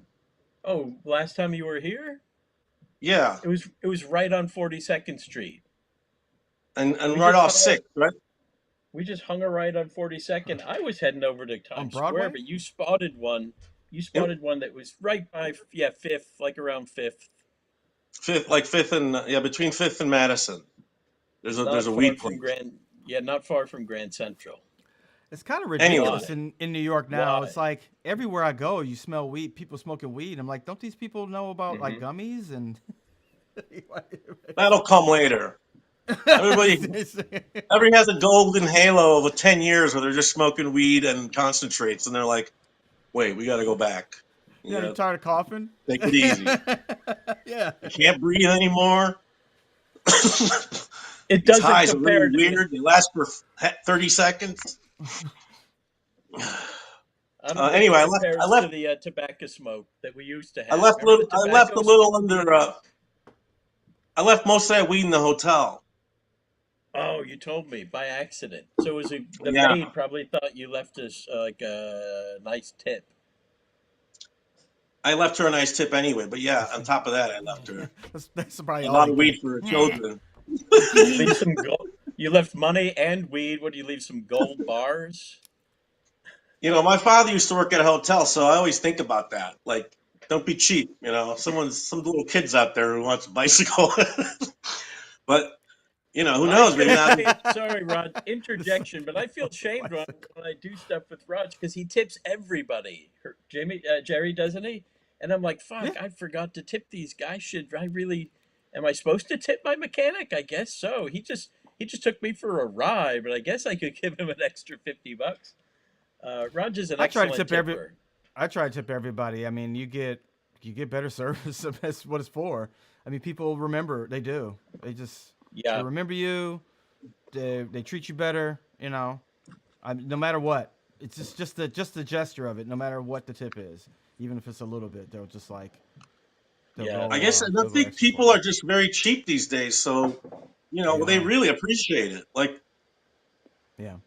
last time you were here, Yeah, it was right on 42nd Street. and We right just off hung a Sixth, right? we just hung a right on 42nd. I was heading over to On Times Square, Broadway? but you spotted one. You Yep. spotted one that was right by Fifth, like around Fifth, Fifth and between Fifth and Madison. There's not a far weed from place. not far from Grand Central. It's kind of Anyway, ridiculous Why? in New York now. Why? It's like everywhere I go, you smell weed. People smoking weed. I'm like, don't these people know about like mhm. gummies and? That'll come later. Everybody has a golden halo of 10 years where they're just smoking weed and concentrates, and they're like, "Wait, we got to go back. Yeah, you Yeah, tired of coughing? take it easy. Yeah. You can't breathe anymore." It These doesn't highs are compare really to. weird. They last for 30 seconds. I don't think Anyway, it I compares to left. the tobacco smoke that we used to I have. left. Remember the I left tobacco a little smoke? under. I left most of that weed in the hotel. Oh, you told me by accident. So was it the Yeah, maid probably thought you left us like a nice tip. I left her a nice tip anyway. But yeah, on top of that, I left her That's probably a all lot they of get. weed for her children. You leave some gold. You left money and weed. What do you leave? Some gold bars? My father used to work at a hotel, so I always think about that. Like, don't be cheap. Some little kids out there who wants a bicycle. But who I knows? Maybe feel not. shame. Sorry, Rod. This Interjection, but I feel shamed when bicycle. I do stuff with Rod because he tips everybody. Jerry, doesn't he? And I'm like, Yeah. fuck, I forgot to tip these guys. Should I really? Am I supposed to tip my mechanic? I guess so. He just took me for a ride, but I guess I could give him an extra $50. Rod is an I try to excellent tip every. tipper. I try to tip everybody. I mean, you get better service. That's what it's for. I mean, people remember. They do. They Yeah, remember you. They treat you better. No matter what. It's just the gesture of it. No matter what the tip is, even if it's a little bit, they'll yeah. I go guess I they'll go think extra people far. are just very cheap these days. So, They they are. really appreciate it. Like, Yeah.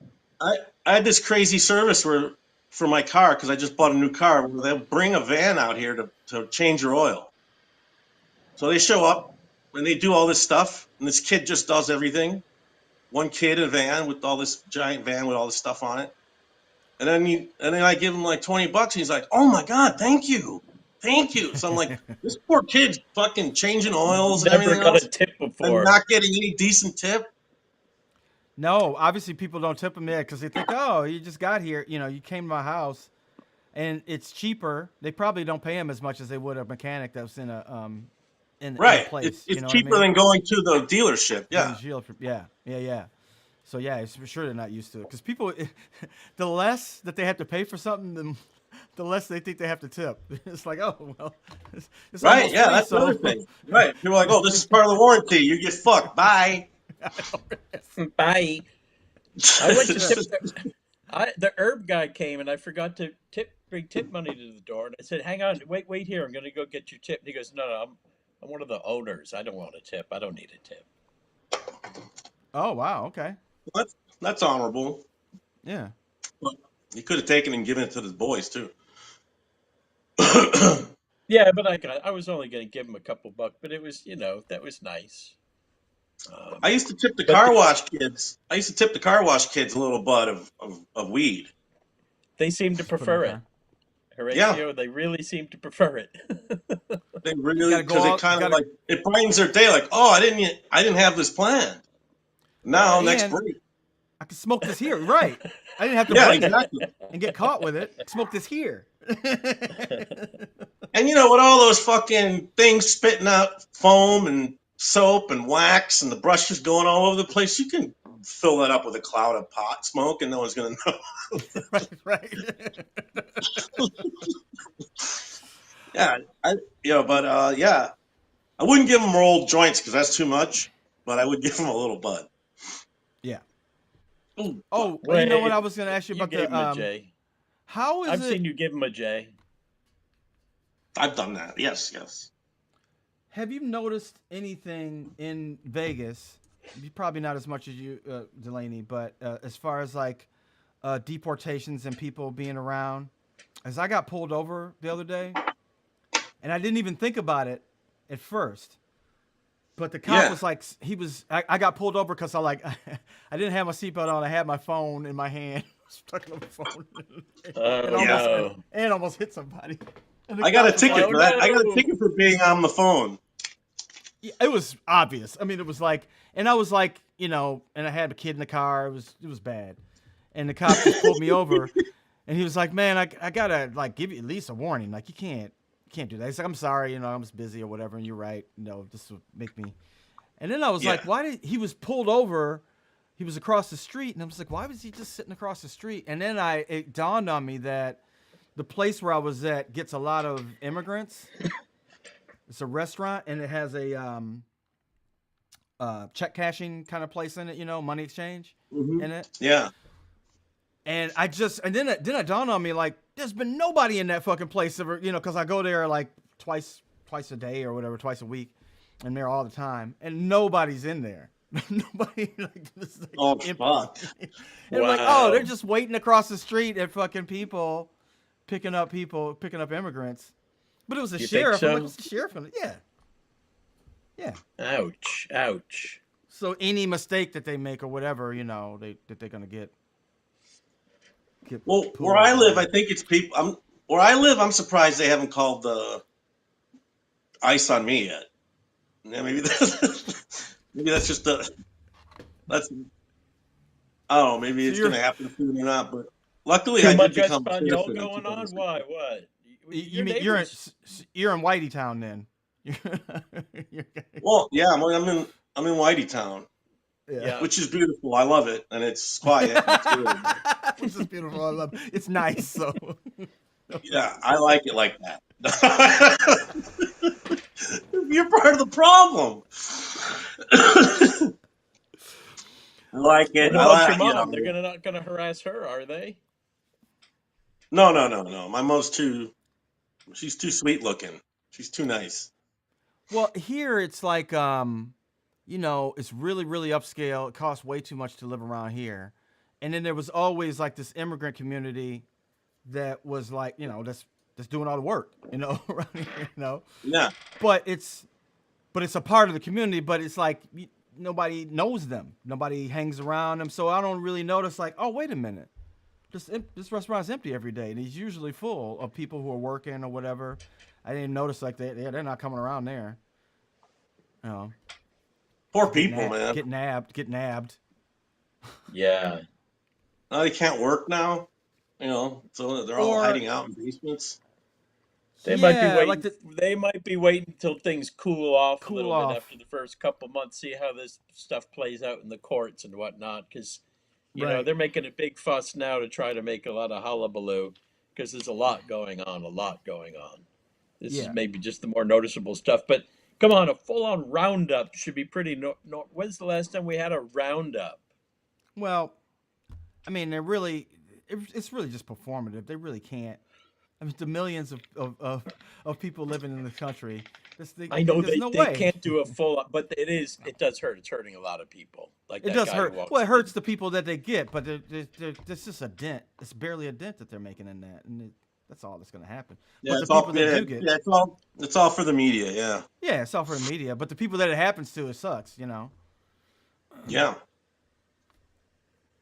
I, I had this crazy service for my car because I just bought a new car where they'll bring a van out here to change your oil. So they show up and they do all this stuff, and this kid just does everything. One kid in a van with all this giant van with all this stuff on it. And then I give him like $20. He's like, "Oh my God, thank you." So I'm like, this poor kid's fucking changing oils and Never everything got a else, tip and before. not getting any decent tip. No, obviously people don't tip them yet because they think, oh, you just got here. You came to my house, and it's cheaper. They probably don't pay him as much as they would a mechanic that was in a Right. It's place. You it's know what I cheaper mean? than going to the dealership. Going Yeah. to jail for yeah. So yeah, it's for sure they're not used to it because people, the less that they have to pay for something, the less they think they have to tip. It's like, oh well, it's Right. almost Yeah. free, That's the other so thing. Right. People are like, "Oh, this is part of the warranty. You get fucked. Bye." Bye. I went to tip the herb guy came and I forgot to bring tip money to the door and I said, "Hang on, wait here. I'm going to go get your tip." And he goes, "No, I'm one of the owners. I don't want a tip. I don't need a tip." oh wow, okay, That's honorable. yeah. But he could have taken and given it to the boys too. Yeah, but I was only going to give him a couple bucks, but it was that was nice. I Um, used to tip the but car wash kids. I used to tip the car wash kids a little bud of weed. they seem to Put in the prefer it, car. Yeah, Horatio. They really seem to prefer it. they You really gotta go because it out. You kind of gotta like it brightens their day. Like, oh, I didn't have this planned. Now Right. next and break. I can smoke this here, right? I didn't have to Yeah, bring it exactly. and get caught with it. Smoke this here. And with all those fucking things spitting out foam and soap and wax and the brushes going all over the place, you can fill that up with a cloud of pot smoke and no one's gonna know. right. Yeah, yeah, I wouldn't give them rolled joints because that's too much, but I would give them a little bud. Yeah. Ooh, fuck. Oh, you know what? Wait, I was gonna ask you you about gave the him a J. How is I've it? seen you give him a J. I've done that. Yes, yes. Have you noticed anything in Vegas? Probably not as much as you, Delaney, but as far as like deportations and people being around, as I got pulled over the other day, and I didn't even think about it at first. But the cop Yeah. was like, I got pulled over because I didn't have my seatbelt on. I had my phone in my hand, stuck on the phone, and Oh almost Yeah. no! and almost hit somebody. And the I got a cop was ticket like, Oh for that. I got a no! ticket for being on the phone. yeah, it was obvious. I mean, it was like, and I was like, and I had a kid in the car. It was bad. And the cop just pulled me over, and he was like, "Man, I gotta like give you at least a warning. Like you can't do that." He's like, "I'm sorry, I was busy or whatever." And you're right. This would make me. And then I was Yeah. like, why did he was pulled over? He was across the street, and I was like, why was he just sitting across the street? And then it dawned on me that the place where I was at gets a lot of immigrants. It's a restaurant, and it has a check cashing kind of place in it, money exchange in it. Yeah. And then it dawned on me, like, there's been nobody in that fucking place ever, because I go there like twice a day or whatever, twice a week, and there all the time, and nobody's in there. Nobody, like, just, like, Oh, empty. fuck. And I'm like, oh, they're just waiting across the street at fucking people, picking up immigrants. But it was a You sheriff. think so? I'm like, what's the sheriff? Yeah. Ouch. So any mistake that they make or whatever, that they're gonna get. Well, where I live, I think it's people. I'm surprised they haven't called the ICE on me yet. Yeah, maybe that's just that's. I don't know. Maybe So it's going to happen soon or not. But luckily, Too I did much become a Espanol citizen in going on? 2006. Why? What? You mean you're in Whitey Town then? Well, yeah, I'm in Whitey Town, Yeah. which is beautiful. I love it, and it's quiet. And it's good. Which is beautiful. I love it. It's nice. So Yeah, I like it like that. You're part of the problem. I like it. What I about your like, mom? They're not gonna harass her, are they? No. My mom's she's too sweet looking. She's too nice. well, here it's like it's really, really upscale. It costs way too much to live around here. And then there was always like this immigrant community that was like, that's doing all the work, around here, Yeah. But it's a part of the community, but it's like nobody knows them. Nobody hangs around them. So I don't really notice, like, oh, wait a minute. This restaurant's empty every day, and it's usually full of people who are working or whatever. I didn't notice, like, they're not coming around there. Poor people, man. Get nabbed. Yeah. Now they can't work now. So they're all hiding out in basements. They might be waiting. like They might be waiting until things cool off a little bit off. after the first couple months, see how this stuff plays out in the courts and whatnot. Because Right. they're making a big fuss now to try to make a lot of hullabaloo because there's a lot going on. This is maybe just the more noticeable stuff. But come on, a full-on roundup should be pretty. When's the last time we had a roundup? Well, I mean, it's really just performative. They really can't. I mean, the millions of people living in the country. I know there's they, no they way. can't do a full, but it does hurt. It's hurting a lot of people. Like It that does guy hurt. who walks Well, it in. hurts the people that they get, but there's just a dent. It's barely a dent that they're making in that, and that's all that's going to happen. Yeah, But it's the all. people that Yeah, do get, yeah, it's all for the media. Yeah. yeah, it's all for the media. But the people that it happens to, it sucks. Yeah.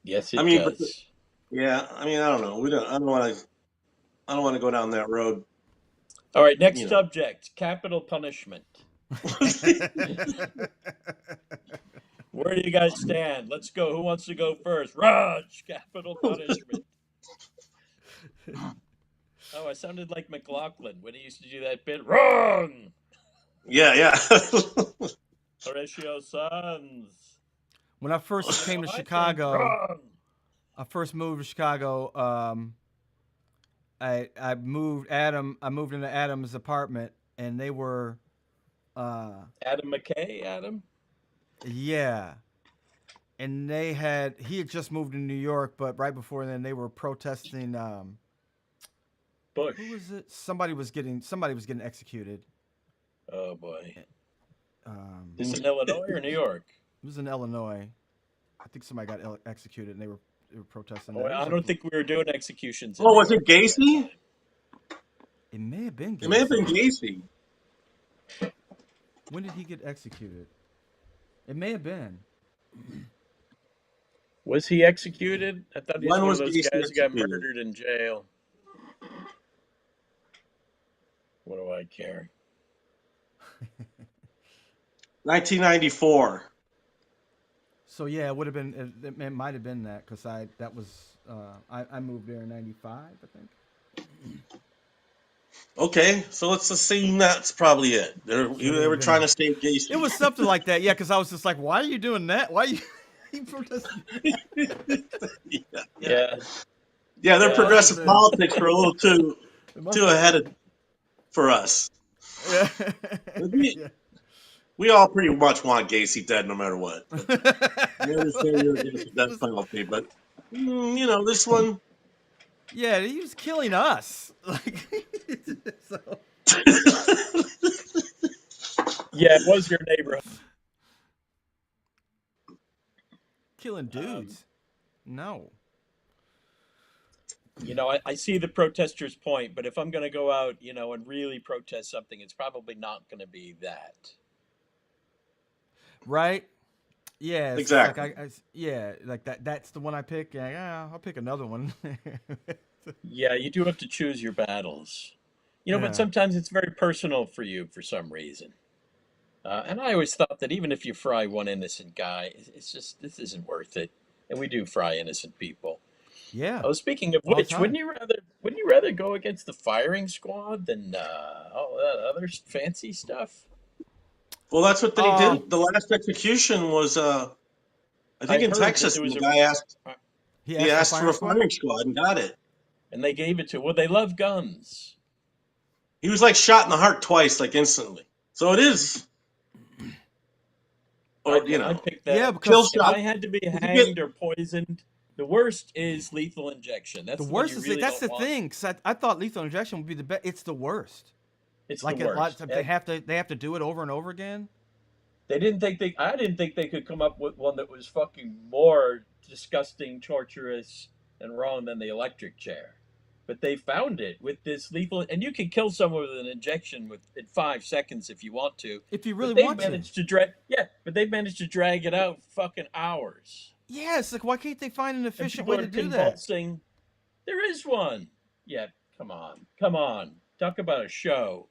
Yes, it I mean, does. yeah. I mean, I don't know. I don't want to go down that road. All right, next subject: capital punishment. Where do you guys stand? Let's go. Who wants to go first? Raj, capital punishment. Oh, I sounded like McLaughlin when he used to do that bit. Wrong. Yeah. Horatio Sanz. When I first came to Chicago, I first moved to Chicago. I moved into Adam's apartment, and they were, Adam McKay. Adam. yeah, and he had just moved to New York, but right before then they were protesting. Bush. Who was it? Somebody was getting executed. Oh boy. It Is it in Illinois or New York? was in Illinois. I think somebody got executed, and they were protesting. Oh, I don't think we were doing executions. Oh, was it Gacy? It may have been. Gacy. It may have been Gacy. When did he get executed? It may have been. Was he executed? I thought he was When one was of those Gacy guys who got executed? murdered in jail. What do I care? 1994. So yeah, it would have been. It might have been that because I moved there in '95, I think. Okay, so let's assume that's probably it. They So they were were trying gonna. to save It Gacy. was something like that, yeah. Because I was just like, why are you doing that? Why are you? you protesting? Yeah, yeah, Yeah, yeah. Their It yeah. must have progressive been. politics were a little It must too have ahead been. of, for us. Yeah. But we Yeah. we all pretty much want Gacy dead no matter what. But I understand you're against the He death was- penalty, but this one. yeah, he was killing us. Like, so, Yeah, it was your neighborhood. killing Um, dudes. No. I see the protesters' point, but if I'm going to go out, and really protest something, it's probably not going to be that. Right? Yeah, it's just like Exactly. yeah, like that. That's the one I pick. Yeah, I'll pick another one. Yeah, you do have to choose your battles. But Yeah. sometimes it's very personal for you for some reason. And I always thought that even if you fry one innocent guy, it's just this isn't worth it. And we do fry innocent people. Yeah. Oh, speaking of All the which, time. wouldn't you rather go against the firing squad than all that other fancy stuff? Well, that's what they Uh, did. The last execution was, I think, I in heard that Texas, there and was the a, guy asked he he asked for a asked for firing a squad. firing squad and got it. and they gave it to. Well, they love guns. He was like shot in the heart twice, like instantly. So it is, or I'd pick Yeah, that. kill because If shot. I had to be If you get hanged or poisoned, the worst is lethal injection. the That's the one worst you is really that's don't the want. thing. Cause I thought lethal injection would be the best. It's the worst. It's the Like a lot of worst. times And they have to do it over and over again. I didn't think they could come up with one that was fucking more disgusting, torturous, and wrong than the electric chair. But they found it with this lethal, and you can kill someone with an injection in 5 seconds if you want to. If you really But they want to. managed to drag, yeah, but they managed to drag it out fucking hours, Yeah, it's like why can't they find an and efficient people way are to do that? convulsing. There is one. Yeah, come on, talk about a show.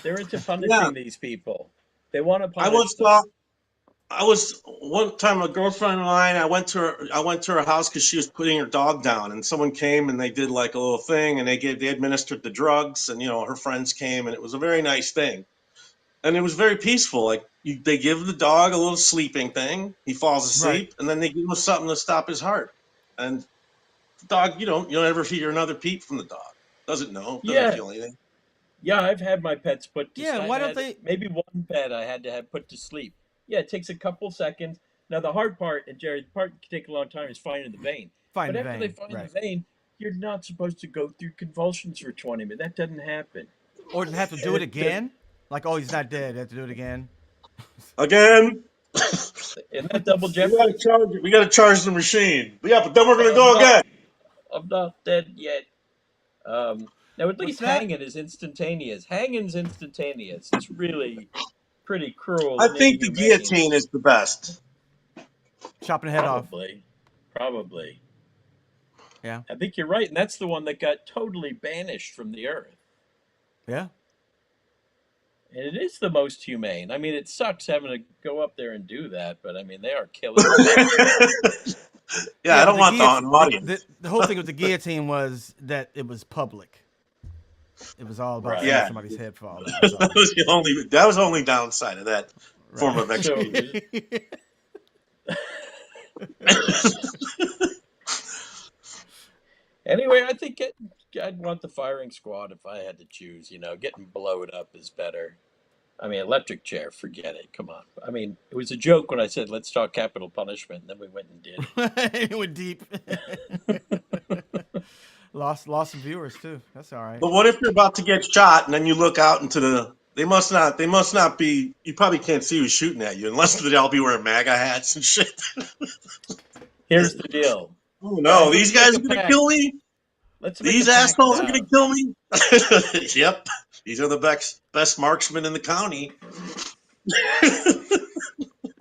They're into yeah, punishing these people. They want to I punish once them. thought I was one time a girlfriend of mine. I went to her house because she was putting her dog down, and someone came and they did like a little thing, and they administered the drugs, and her friends came, and it was a very nice thing, and it was very peaceful. Like they give the dog a little sleeping thing, he falls Right. asleep, and then they give him something to stop his heart, and the dog, you don't ever hear another peep from the dog. Doesn't Yeah, feel anything. yeah, I've had my pets put to. Yeah, and I've why don't had they maybe one pet I had to have put to sleep. Yeah, it takes a couple seconds. Now the hard part, and Jerry, the part that can take a long time is finding the vein. find But the after they vein? find the Right. vein, you're not supposed to go through convulsions for 20 minutes. That doesn't happen. Or they have to do And it again? Like, oh, he's not dead. They have to do it again. Again, isn't that double jeopardy? we gotta charge the machine. But yeah, but then we're gonna I'm go not. again. I'm not dead yet. Now at What's least that? hanging is instantaneous. Hanging's instantaneous. It's really pretty cruel I and think the inhumane. guillotine is the best. Chopping the head off. Probably. Yeah. I think you're right, and that's the one that got totally banished from the earth. Yeah. And it is the most humane. I mean, it sucks having to go up there and do that, but I mean, they are killing people. Yeah, I Yeah, but don't want the audience. the whole thing with the guillotine was that it was public. It was all about seeing Right. Yeah, somebody's head fall. That's all. that was the only downside of that form Right. of So, execution. anyway, I think I'd want the firing squad if I had to choose. Getting blown up is better. I mean, electric chair, forget it. Come on. I mean, it was a joke when I said, let's talk capital punishment, and then we went and did It went deep. it. Lost some viewers too. That's all right. But what if you're about to get shot and then you look out into the? They must not be. You probably can't see who's shooting at you unless they all be wearing MAGA hats and shit. Here's the deal. Oh no, Guys, these let's make guys a are gonna pact. kill me. Let's make a These pact assholes are now. gonna kill me. Yep, these are the best marksmen in the county.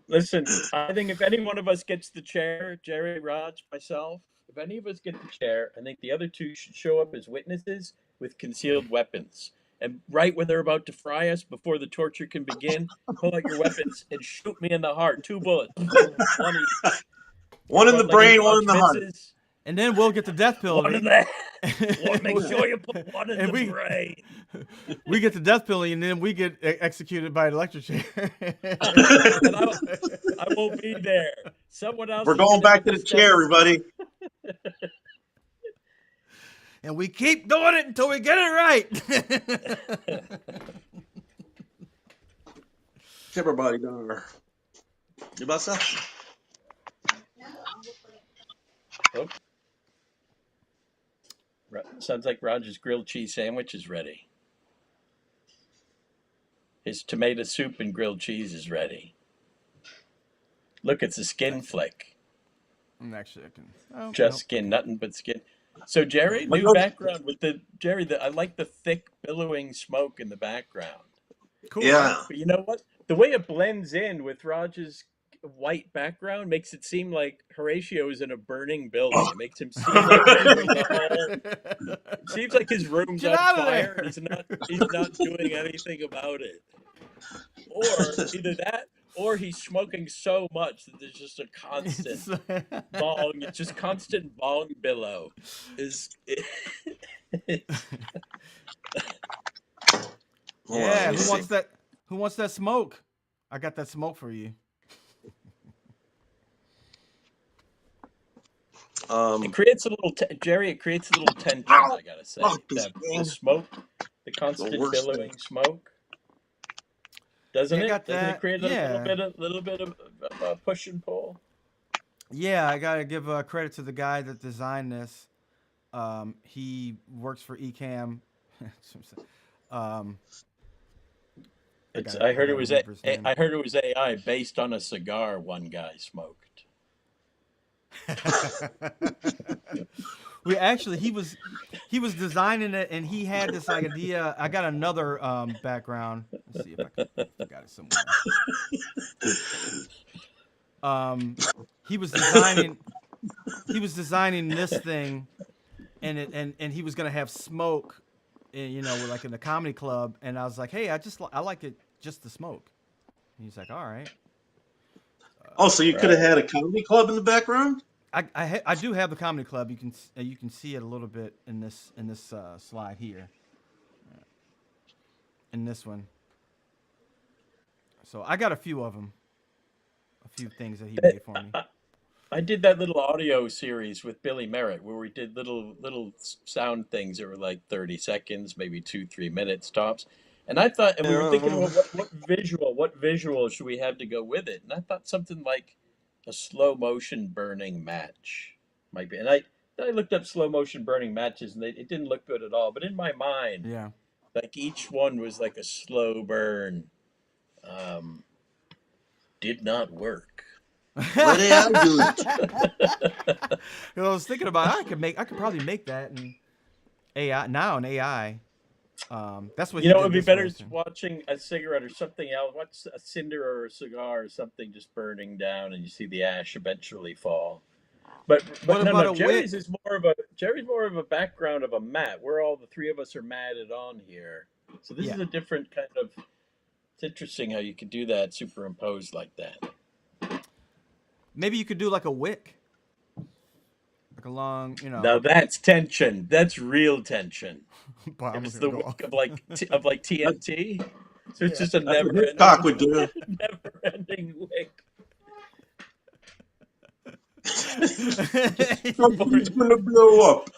Listen, I think if any one of us gets the chair, Jerry, Raj, myself, if any of us get the chair, I think the other two should show up as witnesses with concealed weapons. And right when they're about to fry us, before the torture can begin, pull out your weapons and shoot me in the heart. 2 bullets, one each. One If in the one leg of brain, one in each the heart. misses, And then we'll get the death One penalty. of that. Make sure you put one in And the brain. we get the death penalty, and then we get executed by an electric chair. And I won't be there. Someone else. We're is going gonna back to the chair, everybody. And we keep doing it until we get it right. Everybody there. You about that? Oh. Sounds like Roger's grilled cheese sandwich is ready. His tomato soup and grilled cheese is ready. Look, it's a skin flick. Actually, I can. Oh, Just nope. skin, nothing but skin. So Jerry, But new no- background with I like the thick billowing smoke in the background. Cool. Yeah. But you know what? The way it blends in with Roger's white background makes it seem like Horatio is in a burning building. It makes him seem like he's doing the whole. It seems like his room's Get on out of fire there. and he's not doing anything about it. Or either that or he's smoking so much that there's just a constant bong, it's just constant bong billow. Yeah, Hold on, who wants that smoke? I got that smoke for you. It creates a little Jerry. It creates a little tension. I gotta say, the smoke, the constant billowing thing. smoke, doesn't Yeah, I it? got Doesn't it that. create Yeah. a little bit of push and pull? Yeah, I gotta give credit to the guy that designed this. He works for Ecamm. I heard it was AI based on a cigar one guy smoked. He was designing it, and he had this idea. I got another background. Let's see if I got it somewhere. He was designing this thing, and he was gonna have smoke, like in the comedy club. And I was like, hey, I like it just the smoke. And he's like, all right. So you could have had a comedy club in the background? I do have the comedy club. You can see it a little bit in this slide here. In this one. So I got a few of them. A few things that he made for me. I did that little audio series with Billy Merritt where we did little sound things that were like 30 seconds, maybe 2-3 minutes tops. And I thought, and we were thinking, well, what visual should we have to go with it? And I thought something like a slow motion burning match might be. And I looked up slow motion burning matches, and it didn't look good at all. But in my mind, Yeah. like each one was like a slow burn. Did not work. What did I do? I was thinking about I could probably make that in AI now in AI. That's what it would be better version. watching a cigarette or something else. Watch a cinder or a cigar or something just burning down, and you see the ash eventually fall. But no, Jerry's is more of a background of a mat. Where all the three of us are matted on here. So this is a different kind of. It's interesting how you could do that superimposed like that. Maybe you could do like a wick. Like a long, Now that's tension. That's real tension. If it's the wick of like TNT. So it's just a never-ending wick. Something's gonna blow up.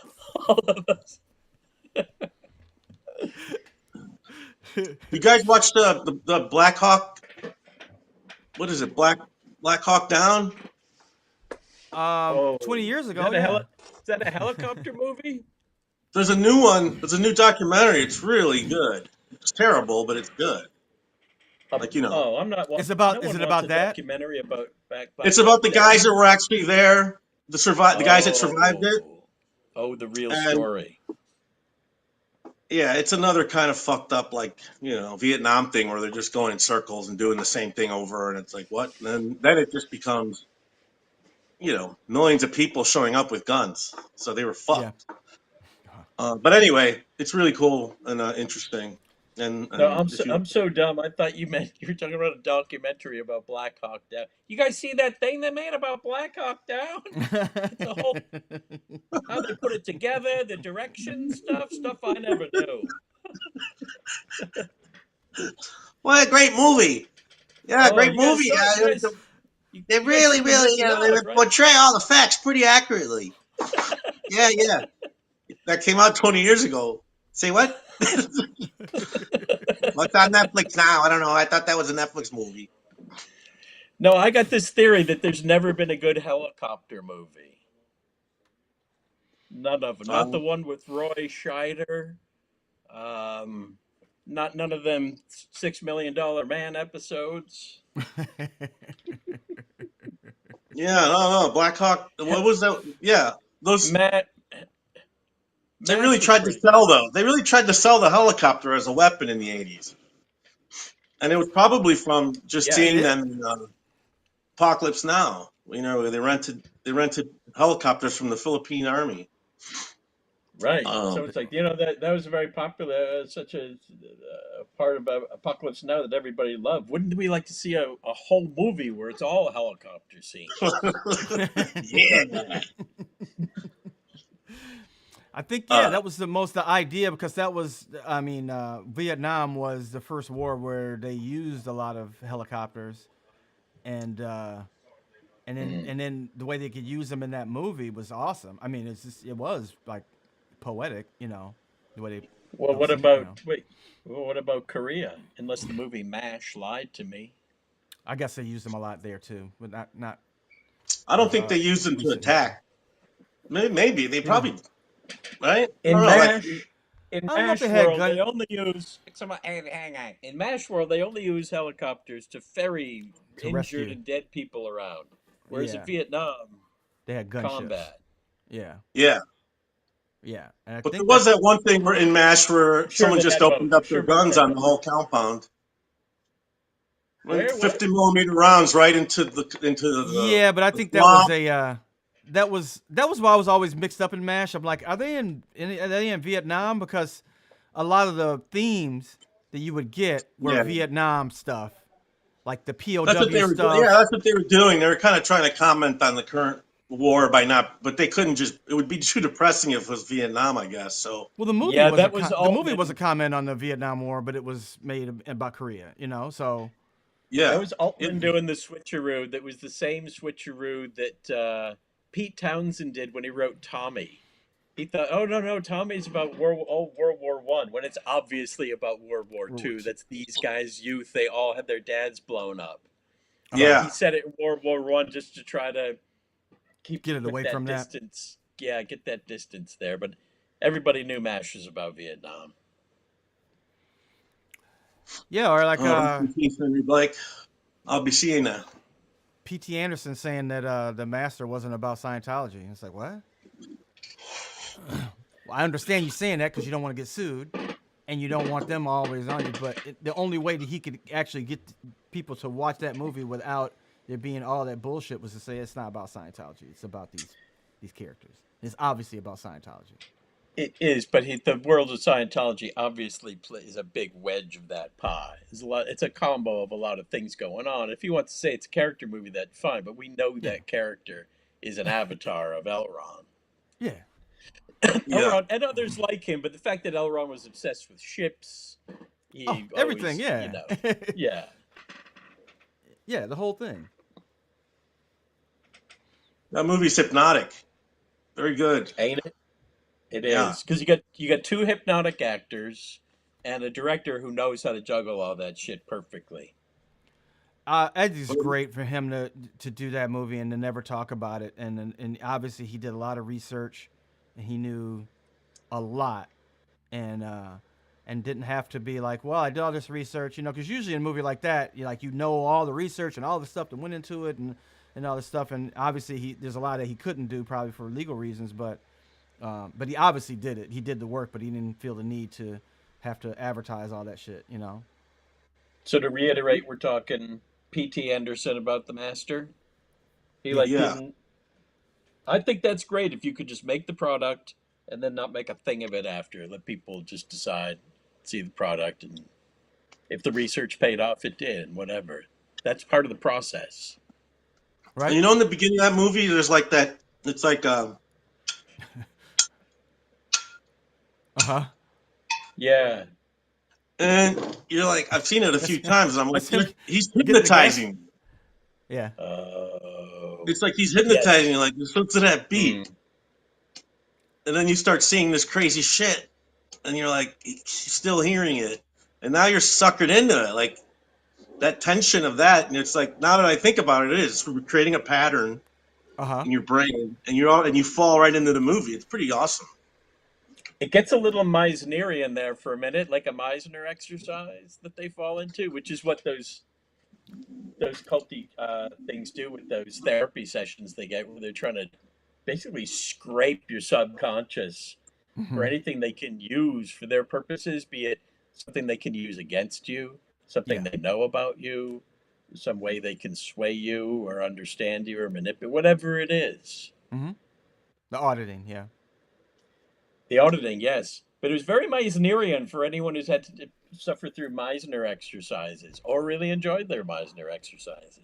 All of us. You guys watched the Black Hawk? What is it? Black Hawk Down? 20 years ago. Is that a helicopter movie? There's a new one. There's a new documentary. It's really good. It's terrible, but it's good. Oh, I'm not. Is it about that? Documentary about back. It's about the guys that were actually there. The guys that survived it. Oh, the real story. Yeah, it's another kind of fucked up, Vietnam thing where they're just going in circles and doing the same thing over, and it's like, what? And then it just becomes, millions of people showing up with guns. So they were fucked. Yeah. But anyway, it's really cool and interesting. And No, and if you I'm so dumb. I thought you were talking about a documentary about Black Hawk Down. You guys see that thing they made about Black Hawk Down? It's a whole how they put it together, the direction stuff I never knew. what a great movie! Yeah, Oh, great you guys movie. saw it. They You guys really, seen the really, movie they live, right? portray all the facts pretty accurately. Yeah, yeah. That came out 20 years ago. Say what? What's on Netflix now? I don't know. I thought that was a Netflix movie. No, I got this theory that there's never been a good helicopter movie. None of them. Not the Um, one with Roy Scheider. Um, not none of them $6 million man episodes. yeah, no, Black Hawk. What was that? Yeah, those. Matt They really Mash was tried to pretty good. sell though. They really tried to sell the helicopter as a weapon in the 80s, and it was probably from just Yeah, seeing it, them in Apocalypse Now. Where they rented helicopters from the Philippine Army. right. So Um, it's like that was very popular, such a part about Apocalypse Now that everybody loved. Wouldn't we like to see a whole movie where it's all helicopter scenes? yeah. I think Uh, that was the idea because that was I mean Vietnam was the first war where they used a lot of helicopters and Mhm. and then the way they could use them in that movie was awesome. I mean it was like poetic, the way they Well, what proceed, about wait? Well, what about Korea? Unless the movie MASH lied to me. I guess they used them a lot there too, but not I don't with think they used them to recent history. attack. Maybe they Yeah. probably right. I don't In know. Like MASH, in I don't know if they MASH had world, they gun. only use hang on. In MASH world, they only use helicopters to ferry To injured rescue. and dead people around. Whereas in Yeah, Vietnam, they had gunships. combat. Yeah, yeah, yeah, and I but there think was that's that one thing where in Mash where Sure, someone they just had both. opened up their Sure, both guns had on the both. whole compound. Went Where? What? 50 millimeter rounds right into yeah, but I the think that was swamp. a that was why I was always mixed up in Mash. I'm like, are they in Vietnam? Because a lot of the themes that you would get were Yeah, Vietnam stuff, like the that's what POW they were doing. Yeah, stuff. that's what they were doing. They were kind of trying to comment on the current war by not, but they couldn't just. It would be too depressing if it was Vietnam, I guess. So Well, the movie Yeah, was that was the movie was a Altman. comment on the Vietnam War, but it was made about Korea, So That yeah, was it, Altman doing the switcheroo. That was the same switcheroo that Pete Townsend did when he wrote Tommy. He thought, oh no, Tommy's about World War One, when it's obviously about World War World War Two. Two. That's these guys' youth. They all had their dads blown up. Uh-huh. He yeah. said it in World War One just to try to Get it put away that from that. distance. Yeah, get that distance there. But everybody knew MASH was about Vietnam. Yeah, or like Rest in peace, Henry Blake. I'll be seeing that. P.T. Anderson saying that the Master wasn't about Scientology. And it's like, what? Well, I understand you saying that because you don't want to get sued and you don't want them always on you. But the only way that he could actually get people to watch that movie without there being all that bullshit was to say it's not about Scientology. It's about these characters. It's obviously about Scientology. It is, but the world of Scientology obviously plays a big wedge of that pie. It's a lot. It's a combo of a lot of things going on. If you want to say it's a character movie, that's fine. But we know Yeah, that character is an avatar of Elron. yeah. Yeah, Elron and others like him, but the fact that Elron was obsessed with ships, Oh, he everything. always, Yeah, yeah, yeah. The whole thing. that movie's hypnotic. Very good. ain't it? It Yeah, is because you got two hypnotic actors and a director who knows how to juggle all that shit perfectly. It's great for him to do that movie and to never talk about it. And obviously he did a lot of research, and he knew a lot, and didn't have to be like, well, I did all this research, because usually in a movie like that, you know all the research and all the stuff that went into it and all this stuff. And obviously there's a lot that he couldn't do probably for legal reasons, but he obviously did it. He did the work, but he didn't feel the need to have to advertise all that shit. So to reiterate, we're talking P.T. Anderson about the master. He Yeah. like yeah. didn't. I think that's great if you could just make the product and then not make a thing of it after. Let people just decide see the product, and if the research paid off, it did, and whatever. That's part of the process. And Right? you know, in the beginning of that movie, there's like that. It's like Uh-huh. Yeah. and you're like, I've seen it a That's few times. And I'm like, that's him he's getting the gas. hypnotizing. Yeah. It's like he's Yes. hypnotizing you. Like, listen to that beat, Mm. and then you start seeing this crazy shit, and you're like, he's still hearing it, and now you're suckered into it. Like that tension of that, and it's like, now that I think about it, it is creating a pattern Uh-huh. in your brain, and you fall right into the movie. It's pretty awesome. It gets a little Meisnerian there for a minute, like a Meisner exercise that they fall into, which is what those culty things do with those therapy sessions they get, where they're trying to basically scrape your subconscious for Hmm. anything they can use for their purposes, be it something they can use against you, something Yeah. they know about you, some way they can sway you or understand you or manipulate, whatever it is. Hmm. The auditing, yeah. The auditing, yes. But it was very Meisnerian for anyone who's had to suffer through Meisner exercises or really enjoyed their Meisner exercises.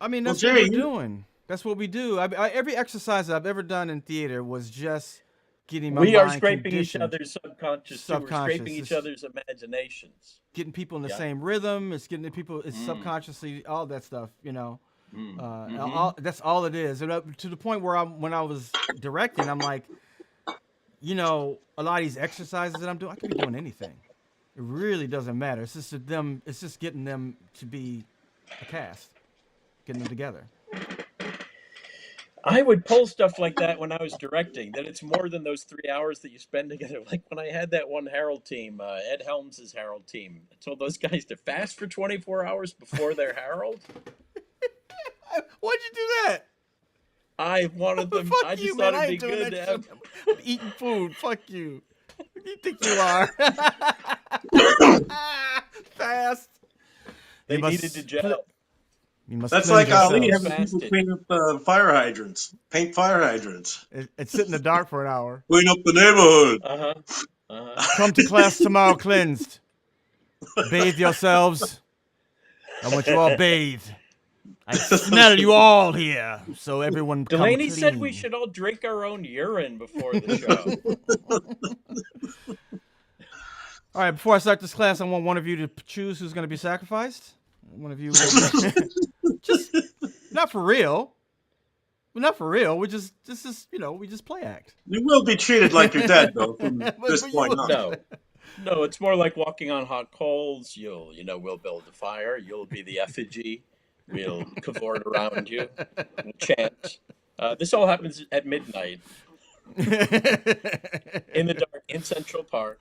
I mean, Well, that's what Jerry, we're doing. That's what we do. Every exercise I've ever done in theater was just getting my We are mind scraping each conditioned, other's subconscious too. We're scraping subconscious. each It's other's imaginations. getting people in the Yeah. same rhythm. It's getting the people. It's Mm, subconsciously all that stuff. mm-hmm. That's all it is. And to the point where when I was directing, I'm like, a lot of these exercises that I'm doing, I could be doing anything. It really doesn't matter. It's just that them. It's just getting them to be a cast, getting them together. I would pull stuff like that when I was directing. That it's more than those 3 hours that you spend together. Like when I had that one Herald team, Ed Helms' Herald team. I told those guys to fast for 24 hours before their Herald. Why'd you do that? I wanted them. Fuck I you, just man. thought I it'd be ain't doing good that to shit. have. I'm eating food. Fuck you. Who do you think you are? Fast. You They needed to must gel. you must that's cleanse like Everyone Ali was having yourselves. people fasted. clean up fire hydrants, paint fire hydrants, And sit in the dark for an hour. clean up the neighborhood. Uh huh. Uh huh. Come to class tomorrow cleansed. Bathe yourselves. I want you all bathed. I smell you all here. So everyone come Delaney said we clean. should all drink our own urine before the show. All right, before I start this class, I want one of you to choose who's going to be sacrificed. One of you, just not for real. Well, not for real. This is, we just play act. You will be treated like you're dead, though, from this But point you, on. No, no, it's more like walking on hot coals. We'll build a fire. You'll be the effigy. We'll cavort around you. We'll chant. This all happens at midnight in the dark in Central Park.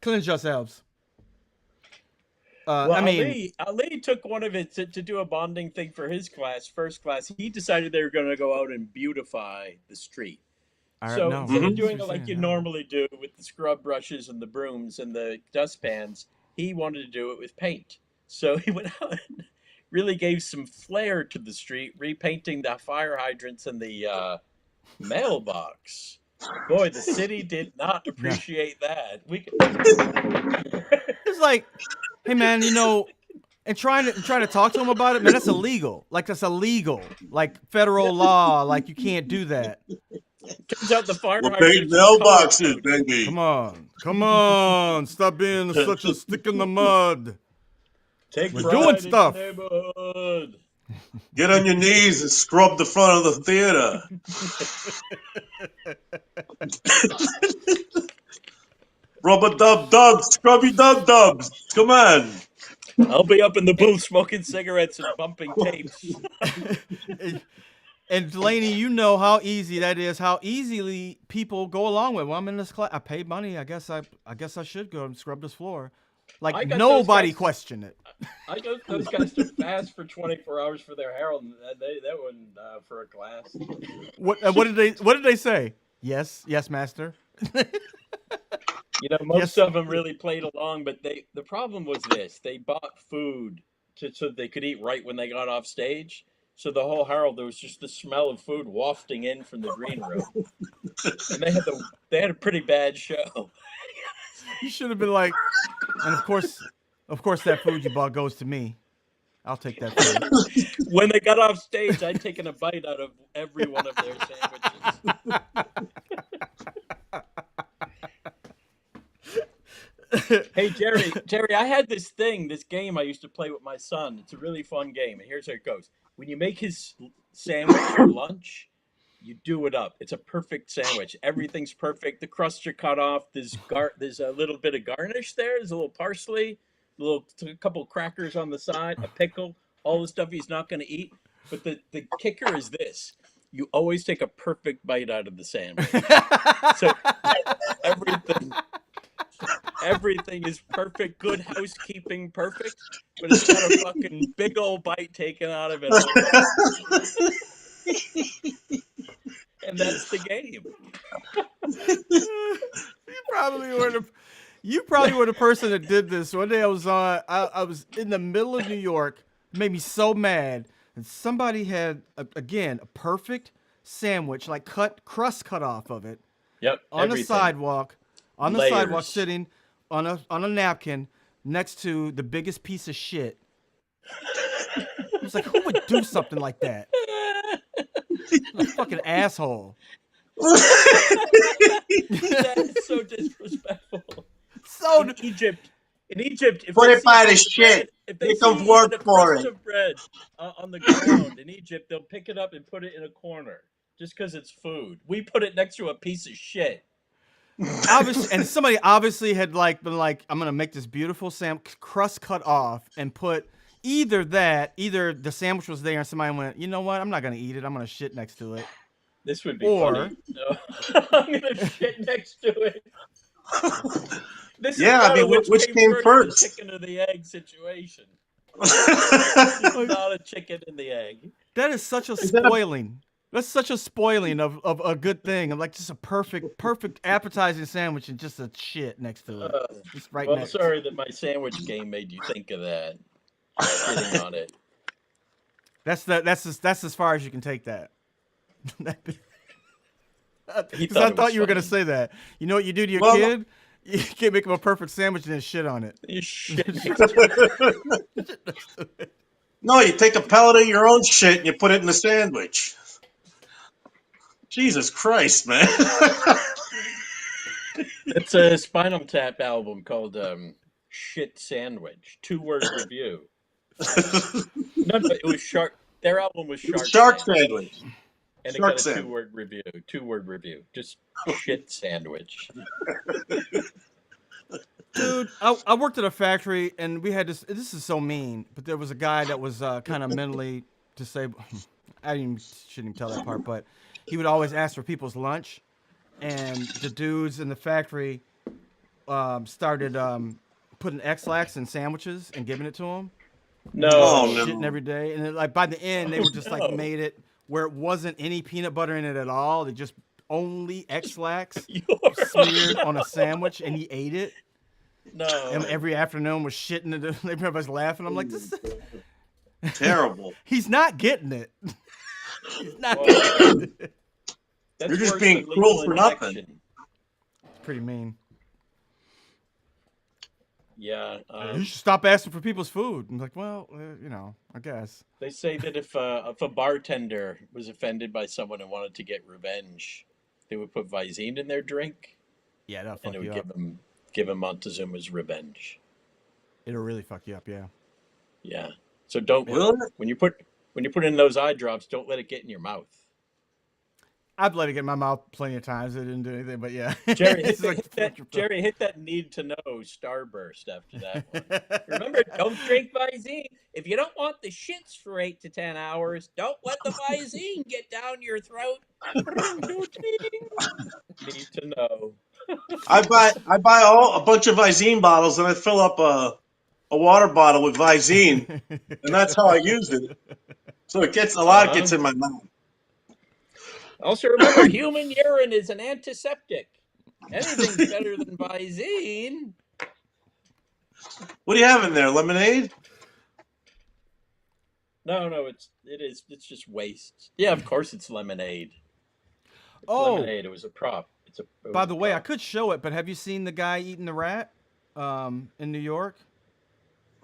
Cleanse yourselves. Well, I mean, Ali took one of it to do a bonding thing for his class, first class. He decided they were going to go out and beautify the street. I So no. instead of That's what doing you're it like saying, you no. normally do with the scrub brushes and the brooms and the dustpans, he wanted to do it with paint. So he went out and really gave some flair to the street, repainting the fire hydrants and the mailbox. Boy, the city did not No. appreciate that. It's like, hey man, and trying to talk to him about it, man, that's illegal. Like that's illegal. Like federal law. Like you can't do that. Turns out the fire We're painting hydrants were color mailboxes, coded. baby. Come on, stop being such a stick in the mud. Take We're doing pride in stuff. your neighborhood. Get on your knees and scrub the front of the theater. Rubber dub dubs, scrubby dub dubs. Come on. I'll be up in the booth smoking cigarettes and bumping tapes. And Delaney, you know how easy that is. How easily people go along with. Well, I'm in this class. I paid money. I guess I should go and scrub this floor. I Like got nobody those guys- questioned it. I got those guys to fast for 24 hours for their Herald. And that one for a class. What did they say? Yes, master. Most Yes. of them really played along, but the problem was this: they bought food so they could eat right when they got off stage. So the whole Harold, there was just the smell of food wafting in from the green room, and they had a pretty bad show. You should have been like, and of course, that food you bought goes to me. I'll take that food. When they got off stage, I'd taken a bite out of every one of their sandwiches. Hey Jerry, I had this game I used to play with my son. It's a really fun game, and here's how it goes. When you make his sandwich for lunch, you do it up. It's a perfect sandwich. Everything's perfect. The crusts are cut off. There's a little bit of garnish there. There's a little parsley, a couple crackers on the side, a pickle, all the stuff he's not going to eat. But the kicker is this: you always take a perfect bite out of the sandwich. So everything is perfect, good housekeeping, perfect, but it's got a fucking big old bite taken out of it. And that's the game. You probably were the person that did this. One day I was in the middle of New York. It made me so mad. And somebody had a perfect sandwich, like crust cut off of it. Yep. On the sidewalk. On the sidewalk, sitting on a napkin next to the biggest piece of shit. I was like, who would do something like that? A fucking asshole. That is so disrespectful. So in Egypt, if put they it by the see shit. if they They come see work even a for crust it. of bread on the ground in Egypt, they'll pick it up and put it in a corner just because it's food. We put it next to a piece of shit. Obviously, and somebody obviously had been like, I'm gonna make this beautiful crust cut off and put either the sandwich was there and somebody went, you know what, I'm not gonna eat it, I'm gonna shit next to it. This would be funny. No. I'm gonna shit next to it. This is not a which came first, the chicken or the egg situation. This is not a chicken and the egg. That is such a spoiling. That's such a spoiling of a good thing. Of like just a perfect appetizing sandwich and just a shit next to it. Just right next. Sorry that my sandwich game made you think of that. Sitting on it. That's as far as you can take that. Because I thought you were gonna say that. You know what you do to your kid? You can't make him a perfect sandwich and then shit on it. You shit next to it. No, you take a pellet of your own shit and you put it in the sandwich. Jesus Christ, man. It's a Spinal Tap album called Shit Sandwich. 2-word review. No, it was Shark. Their album was Shark Sandwich. And Shark it got a 2-word review. 2-word review. Just shit sandwich. Dude, I worked at a factory and we had this. This is so mean, but there was a guy that was kind of mentally disabled. I shouldn't even tell that part, but he would always ask for people's lunch, and the dudes in the factory started putting X-Lax in sandwiches and giving it to him. No, shitting every day, and then, by the end they were just made it where it wasn't any peanut butter in it at all. They just only X-Lax smeared on a sandwich, and he ate it. No, and every afternoon was shitting. Everybody's laughing. I'm like, this is terrible. He's not getting it. He's not getting it. You're just being cruel for nothing. It's pretty mean. Yeah. You should stop asking for people's food. I'm like, well, I guess. They say that if a bartender was offended by someone and wanted to get revenge, they would put Visine in their drink. Yeah, that'll fuck you up. And it would give him Montezuma's revenge. It'll really fuck you up, yeah. Yeah. So don't when you put in those eye drops, don't let it get in your mouth. I've let it get in my mouth plenty of times. It didn't do anything, but yeah. Jerry, hit that need to know starburst after that one. Remember, don't drink Visine. If you don't want the shits for 8 to 10 hours, don't let the Visine get down your throat. Need to know. I buy a bunch of Visine bottles and I fill up a water bottle with Visine, and that's how I use it. So a lot gets in my mouth. Also, remember, human urine is an antiseptic. Anything's better than Visine. What do you have in there? Lemonade? No, it's just waste. Yeah, of course it's lemonade. It's Oh, lemonade. It was a prop. It by was a the way, I prop. could show it, but have you seen the guy eating the rat in New York?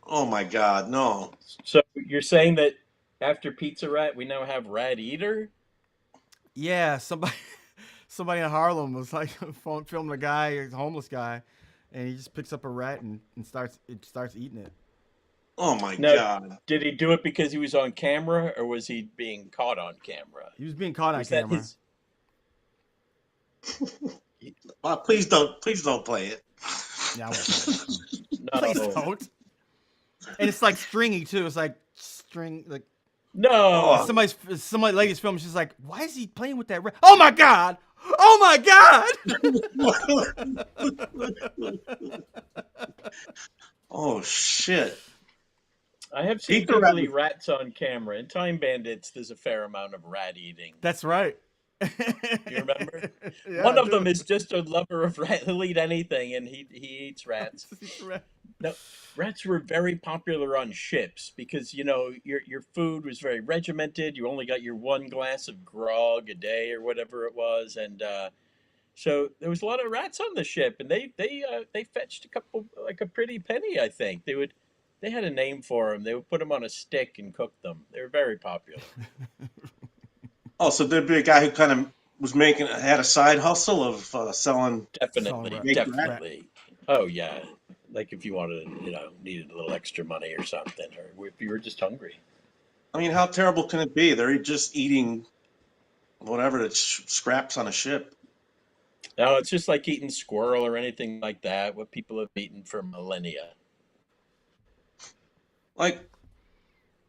Oh my God, no. So you're saying that after Pizza Rat, we now have Rat Eater? Yeah, somebody somebody in Harlem was like filming a guy, a homeless guy, and he just picks up a rat and starts eating it. Oh my Now, God. did he do it because he was on camera, or was he being caught on camera? He was being caught on Was that camera. his? Please don't play it. Yeah, I won't play it. Please No, don't. And it's like stringy too. It's like string like no. Oh, somebody lady's film. She's like, why is he playing with that rat? Oh my god! Oh my god! oh shit. I have seen Pizza people Rat. eat rats on camera. In Time Bandits, there's a fair amount of rat eating. That's right. You remember? Yeah, One I of them do. is just a lover of rat. He'll eat anything, and he eats rats. No, rats were very popular on ships because your food was very regimented. You only got your one glass of grog a day or whatever it was, and so there was a lot of rats on the ship, and they fetched a couple, like a pretty penny, I think. They had a name for them. They would put them on a stick and cook them. They were very popular. Oh, so there'd be a guy who kind of had a side hustle of selling Selling Definitely, rat, baked rat. rat. definitely. Oh yeah, like if you wanted, needed a little extra money or something, or if you were just hungry. I mean, how terrible can it be? They're just eating whatever that scraps on a ship. No, it's just like eating squirrel or anything like that. What people have eaten for millennia. Like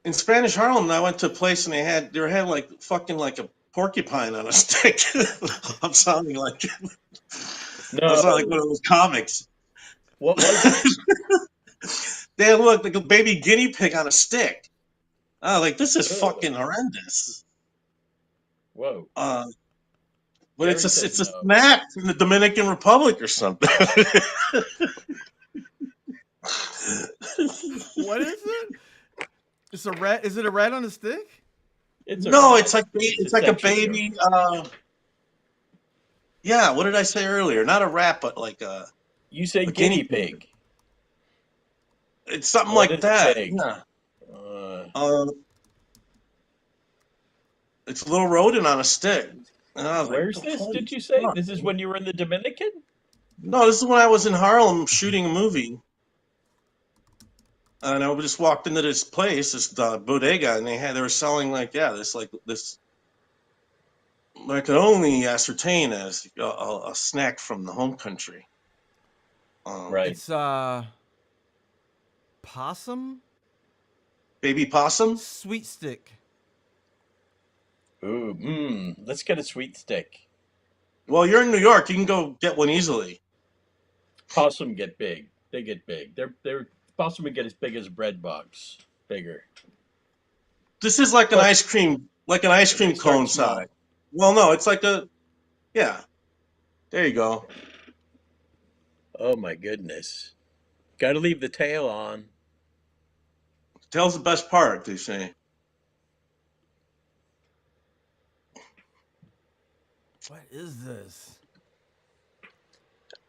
in Spanish Harlem, I went to a place and they had like fucking like a porcupine on a stick. I'm sounding like I sound like one No, of those comics. what was it? They had look like a baby guinea pig on a stick. Oh, like this is Oh, fucking horrendous. whoa. Uh, but Jerry says it's a no. snack from the Dominican Republic or something. What is it? It's a rat. Is it a rat on a stick? It's a No, rat. it's like It's a it's like a sexual joke. baby. Yeah, what did I say earlier? Not a rat, but like You say a guinea guinea pig. pig. It's something What like is a that. pig? Yeah. Uh, Uh, it's a little rodent on a stick. And I was like, where's this? holy Did you say fuck. this is when you were in the Dominican? No, this is when I was in Harlem shooting a movie. And I just walked into this place, this bodega, and they were selling this I could only ascertain as a snack from the home country. Right. It's possum Baby possum. sweet stick. Ooh, let's get a sweet stick. Well, you're in New York. You can go get one easily. Possum get big. They get big. They're possum would get as big as a bread box. Bigger. This is like But an ice but they cream start cone size. small. Well, no, it's like yeah. There you go. Oh my goodness. Gotta leave the tail on. Tail's the best part, they say. What is this?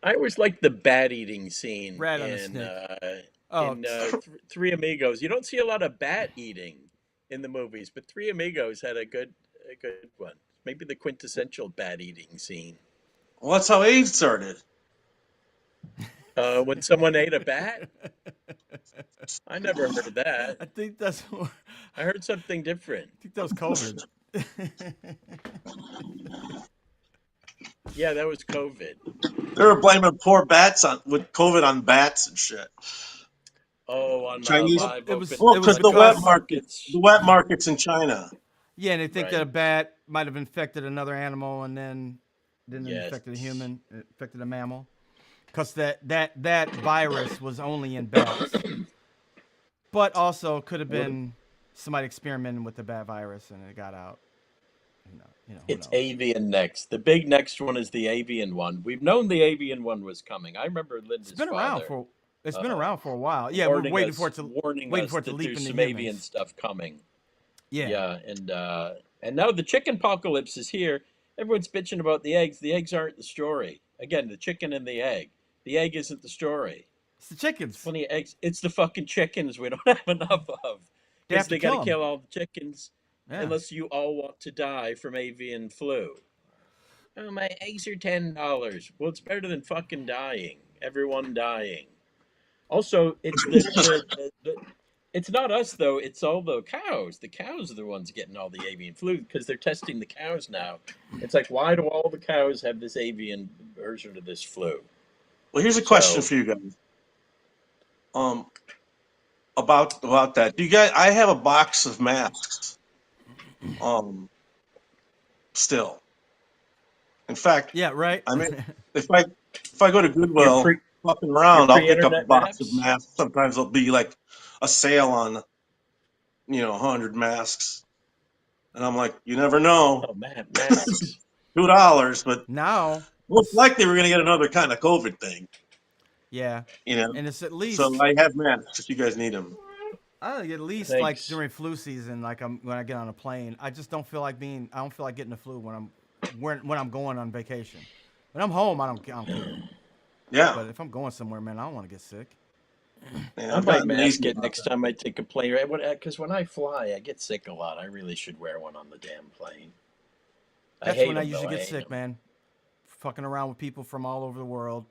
I always liked the bat eating scene Rat on a in stick. Oh, Three Amigos. You don't see a lot of bat eating in the movies, but Three Amigos had a good one. Maybe the quintessential bat eating scene. Well, that's how AIDS started. When someone ate a bat, I never heard that. I think that's. I heard something I different. think that was COVID. Yeah, that was COVID. They were blaming poor bats with COVID on bats and shit. Oh, on Chinese. Well, live it was open Well, it was because like because the wet markets in China. yeah, and they think that a Right. bat might have infected another animal and then it Yes. infected a human, it infected a mammal. Because that virus was only in bats, but also could have been somebody experimenting with the bat virus and it got out. Who It's knows? avian next. The big next one is the avian one. We've known the avian one was coming. I remember It's Linda's been around father for a while. Yeah, we're warning waiting us for it to that leap there's into some avian humans. stuff coming. Yeah, and now the chicken apocalypse is here. Everyone's bitching about the eggs. The eggs aren't the story. Again, the chicken and the egg. The egg isn't the story. It's the There's chickens. plenty of eggs. It's the fucking chickens we don't have enough of They because have to they got to kill them. kill all the chickens Yeah. unless you all want to die from avian flu. Oh, my eggs are $10. Well, it's better than fucking dying. Everyone dying. Also, it's it's not us though. It's all the cows. The cows are the ones getting all the avian flu because they're testing the cows now. It's like, why do all the cows have this avian version of this flu? Well, here's a question So, for you guys. About that. Do you guys? I have a box of masks. Still. In fact, Yeah, right. I mean, if I go to your Goodwill, pre fucking your around, I'll pick up a pre-internet box of maps. masks. Sometimes there'll be like a sale on, 100 masks, and I'm like, you never know, Oh, masks. $2, but Now, most likely we're gonna get another kind of COVID thing, yeah, you know. and it's at So least I have masks if you guys need them. I think at least like Thanks. during flu season, like when I get on a plane, I just don't feel like being. I don't feel like getting the flu when I'm going on vacation. When I'm home, I don't care. Yeah, But if I'm going somewhere, man, I don't want to get sick. yeah, I I've might gotten mask lazy it about next time I take a plane. Because when I fly, I get sick a lot. I really should wear one on the damn plane. I That's hate when I them though. usually I get hate sick, them. man. Fucking around with people from all over the world,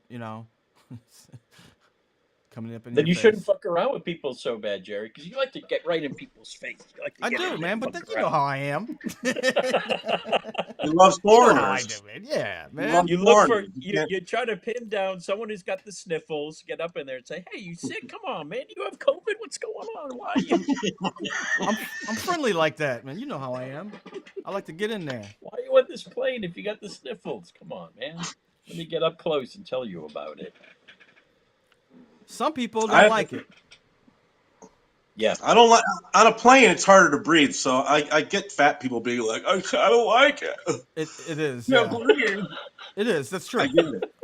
coming up in Then your you shouldn't face. fuck around with people so bad, Jerry, because you like to get right in people's face. You like to I get do, in there man, and but fuck you know around. how I am. you He loves know how I do foreigners. it. Yeah, He man. loves You look for foreigners. You you can't. you try to pin down someone who's got the sniffles, get up in there and say, "Hey, you sick? Come on, man. You have COVID? What's going on? Why are you I'm friendly like that, man. You know how I am. I like to get in there. why are you on this plane if you got the sniffles? Come on, man. Let me get up close and tell you about it." Some people I don't have like it. Yeah. I don't like on a plane. It's harder to breathe, so I get fat people being like, I don't like it. It is, Can't yeah. breathe. It is. That's I true. get it,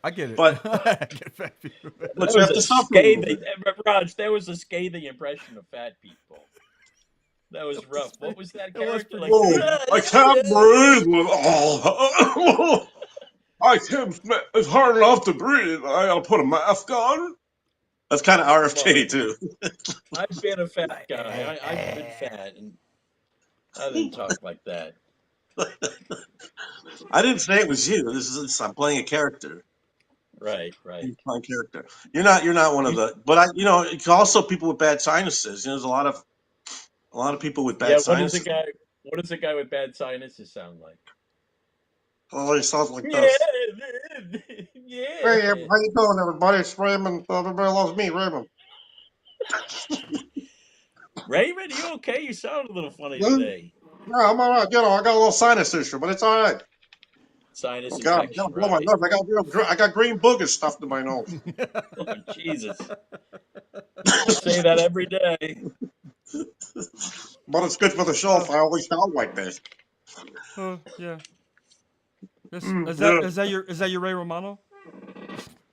I get it. but I get fat people. That you was have a to suffer a little scathing bit. Raj, that was a scathing impression of fat people. That was rough. What was that That was character pretty like? Oh, scathing. I can't breathe with all. I can't. It's hard enough to breathe. I gotta put a mask on. That's kind of Come on. RFK too. I've been a fat guy. I've been fat, and I didn't talk like that. I didn't say it was you. I'm playing a character. Right, right. He's playing a character. You're not one of You, the. But it's also people with bad sinuses. There's a lot of people with yeah. bad sinuses. What does a guy with bad sinuses sound like? Oh, it sounds like Yeah, this. Hey, how yeah. you doing, everybody? It's Raymond. Everybody loves me, Raymond. Raymond, you okay? You sound a little funny Yeah, today. yeah, I'm all right. I got a little sinus issue, but it's all right. Sinus Oh God, I infection, gotta blow my right? nose. I got green boogers stuffed in my nose. Oh, Jesus. I say that every day. But it's good for the show if I always sound like this. Yeah. Is Yeah, is that your Ray Romano?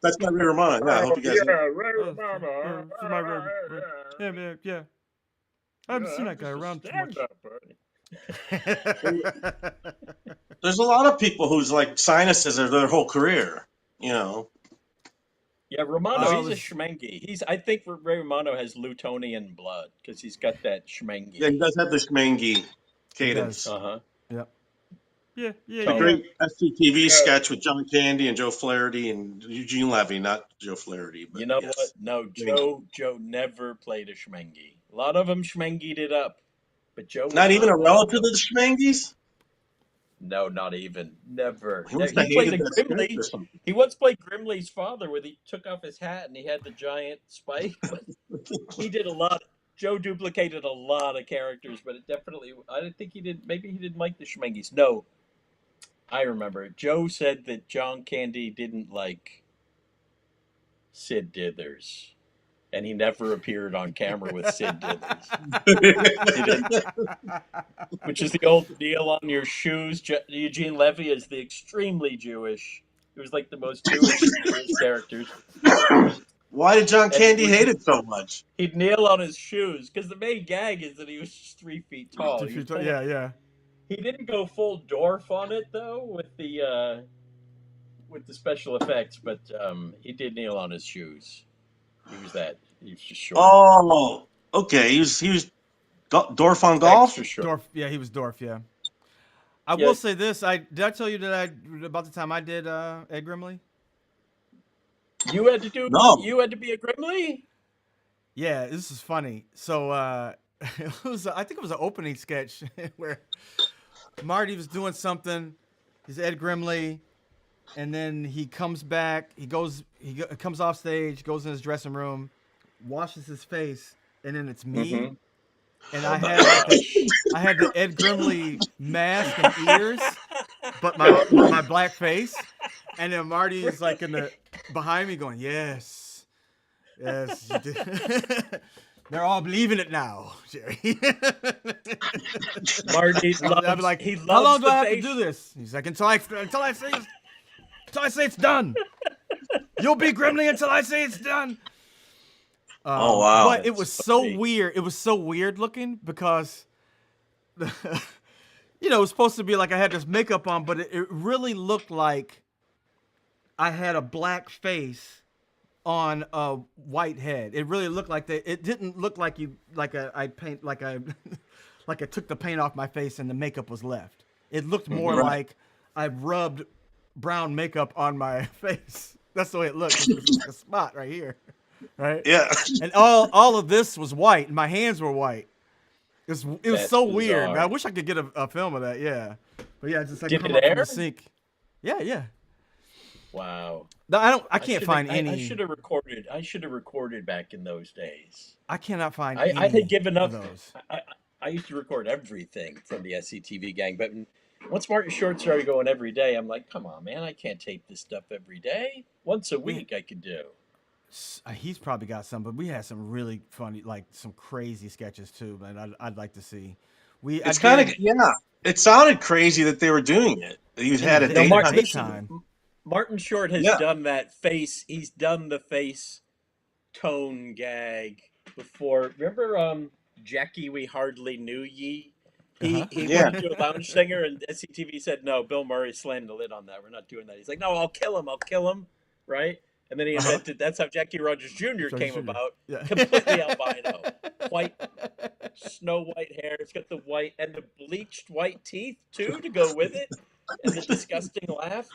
that's my rear mind. Yeah, I Oh, hope you guys yeah, hear. Ray Yeah, Romano. this is my Ray. Yeah, yeah, yeah. I haven't seen I'm that guy just a around too much. stand-up. There's a lot of people whose like sinuses are their whole career. You know. Yeah, Romano, I he's a was Schmengi. I think Ray Romano has Lutonian blood because he's got that Yeah, he Schmengi. does have this mangy He does. cadence. Uh-huh. Yeah. Yeah, yeah, The Tone. yeah. great SCTV Yeah. sketch with John Candy and Joe Flaherty and Eugene Levy, not Joe Flaherty, but You know what? yes. No, Mangy. Joe never played a Schmengi. A lot of them Schmengied it up, but Joe was Not even not a one of relative of them. the Schmangies? No, not even. Never. He must He have played hated a that script Grimley. or something. He once played Grimley's father, where he took off his hat and he had the giant spike. But he did a lot. Joe duplicated a lot of characters, but it definitely. I didn't think he did. Maybe he didn't like the Schmengis. No, I remember. Joe said that John Candy didn't like Sid Dithers, and he never appeared on camera with Sid Dithers. He didn't, which is the old deal on your shoes. Eugene Levy is the extremely Jewish. He was like the most Jewish of the Jewish characters. Why did John And he Candy would hate it so much? he'd kneel on his shoes because the main gag is that he was just 3 feet tall. He was pulling. Yeah, yeah. He didn't go full dwarf on it though with the special effects, but he did kneel on his shoes. He was just short, Oh, okay. He was Dorf on golf. extra short. Dorf. Yeah, he was Dorf. Yeah. I Yeah. will say this. Did I tell you that about the time I did Ed Grimley? You had to do. No. You had to be a Grimley. Yeah, this is funny. So it was I think it was an opening sketch where Marty was doing something. He's Ed Grimley, and then he comes back. Comes off stage, goes in his dressing room, washes his face, and then it's me. Mm-hmm. And I had the Ed Grimley mask and ears, but my black face, and then Marty is like behind me going, yes, yes, you did. They're all believing it now, Jerry. Marty I'd loves. be like, He loves how long do the I have face. to do this? He's like, until I say it's done. You'll be Grimley until I say it's done. Oh, wow. But it was That's so funny. weird. It was so weird looking because, it was supposed to be like I had this makeup on, but it really looked like I had a black face on a white head. It really looked like that. It didn't look like I took the paint off my face and the makeup was left. It looked more Right. like I rubbed brown makeup on my face. That's the way it looked. It was like a spot right here. Right? Yeah. And all of this was white, and my hands were white. It was That's so weird, bizarre. man. I wish I could get a film of that. Yeah, but yeah, just like Did come it up from air? the sink. Yeah, yeah. Wow. No, I can't find any. I should have recorded. I should have recorded back in those days. I cannot find I any had given of up. those. I used to record everything from the SCTV gang, but once Martin Short started going every day, I'm like, come on, man, I can't tape this stuff every day. Once a week, I could do. He's probably got some, but we had some really funny, like some crazy sketches too, man. I'd like to see. It's kind of It sounded crazy that they were doing it. You had a No, daytime. Martin- Martin, Martin Short has Yeah. done that face. He's done the face tone gag before. Remember, Jackie, we hardly knew ye. He Yeah. wanted to do a lounge singer, and SCTV said no. Bill Murray slammed the lid on that. We're not doing that. He's like, no, I'll kill him, right? And then he invented. That's how Jackie Rogers Jr. came Jr. about. Yeah. Completely albino, white, snow white hair. It's got the white and the bleached white teeth too to go with it, and the disgusting laugh.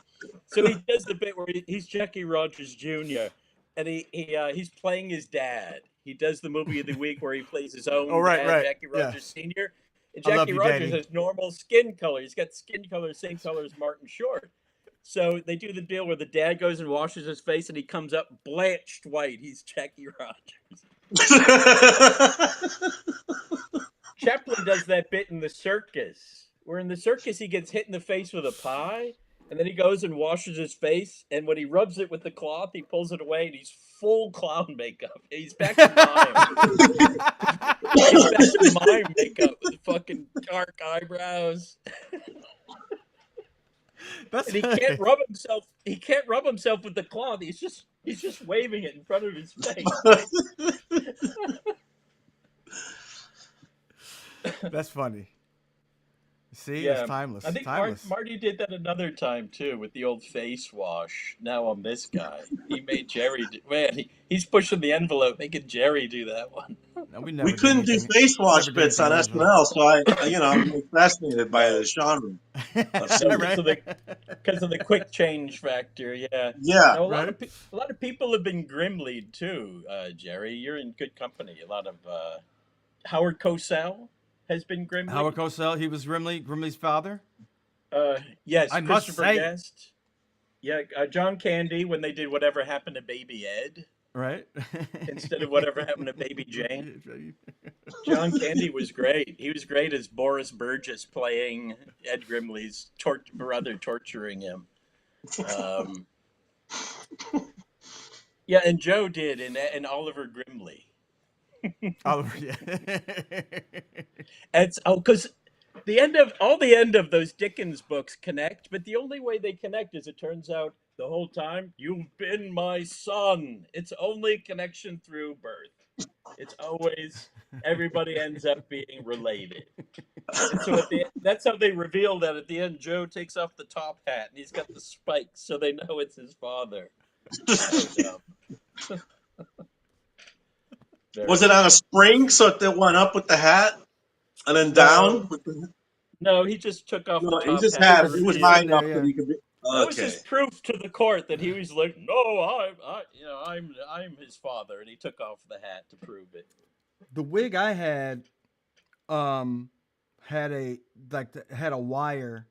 So he does the bit where he's Jackie Rogers Jr. and he's playing his dad. He does the movie of the week where he plays his own dad, Jackie Rogers Sr. And I love Jackie you, Rogers Daddy. has normal skin color. He's got skin color, same color as Martin Short. So they do the deal where the dad goes and washes his face and he comes up blanched white. He's Jackie Rogers. Chaplin does that bit in the circus, where in the circus he gets hit in the face with a pie, and then he goes and washes his face, and when he rubs it with the cloth, he pulls it away, and he's full clown makeup. He's back to mime. He's back to mime makeup with fucking dark eyebrows. That's And he can't rub himself. He can't rub himself with the cloth. He's just waving it in front of his face. That's funny. See, Yeah. it's timeless. I think timeless. Marty did that another time too with the old face wash. Now I'm this guy. He made Jerry. He's pushing the envelope, making Jerry do that one. No, we never We couldn't do anything- face wash never did bits on anything original. SNL, so I'm really fascinated by the genre. Because of the quick change factor. Yeah. Yeah. Now, a lot of people have been Grimleyed too, Jerry. You're in good company. A lot of Howard Cosell has been Grimley. Howard Cosell, he was Grimley's father. Yes, I must Christopher say- Guest. Yeah, John Candy when they did Whatever Happened to Baby Ed Right? instead of Whatever Happened to Baby Jane. John Candy was great. He was great as Boris Burgess playing Ed Grimley's brother torturing him. Yeah, and Joe did in Oliver Grimley. Oliver, yeah. It's because the end of those Dickens books connect, but the only way they connect is it turns out the whole time, "You've been my son." It's only connection through birth. It's always everybody ends up being related. And so that's how they reveal that at the end. Joe takes off the top hat and he's got the spikes, so they know it's his father. So dumb. Was Very it on a dumb. spring so it went up with the hat and then No, down? With the, no, he just took off the no, he top just hat It to had it. He was was it's high reveal. sitting there, enough that yeah. he could be. That was Okay. his proof to the court that he was like, "No, I'm his father," and he took off the hat to prove it. The wig I um, had had a wire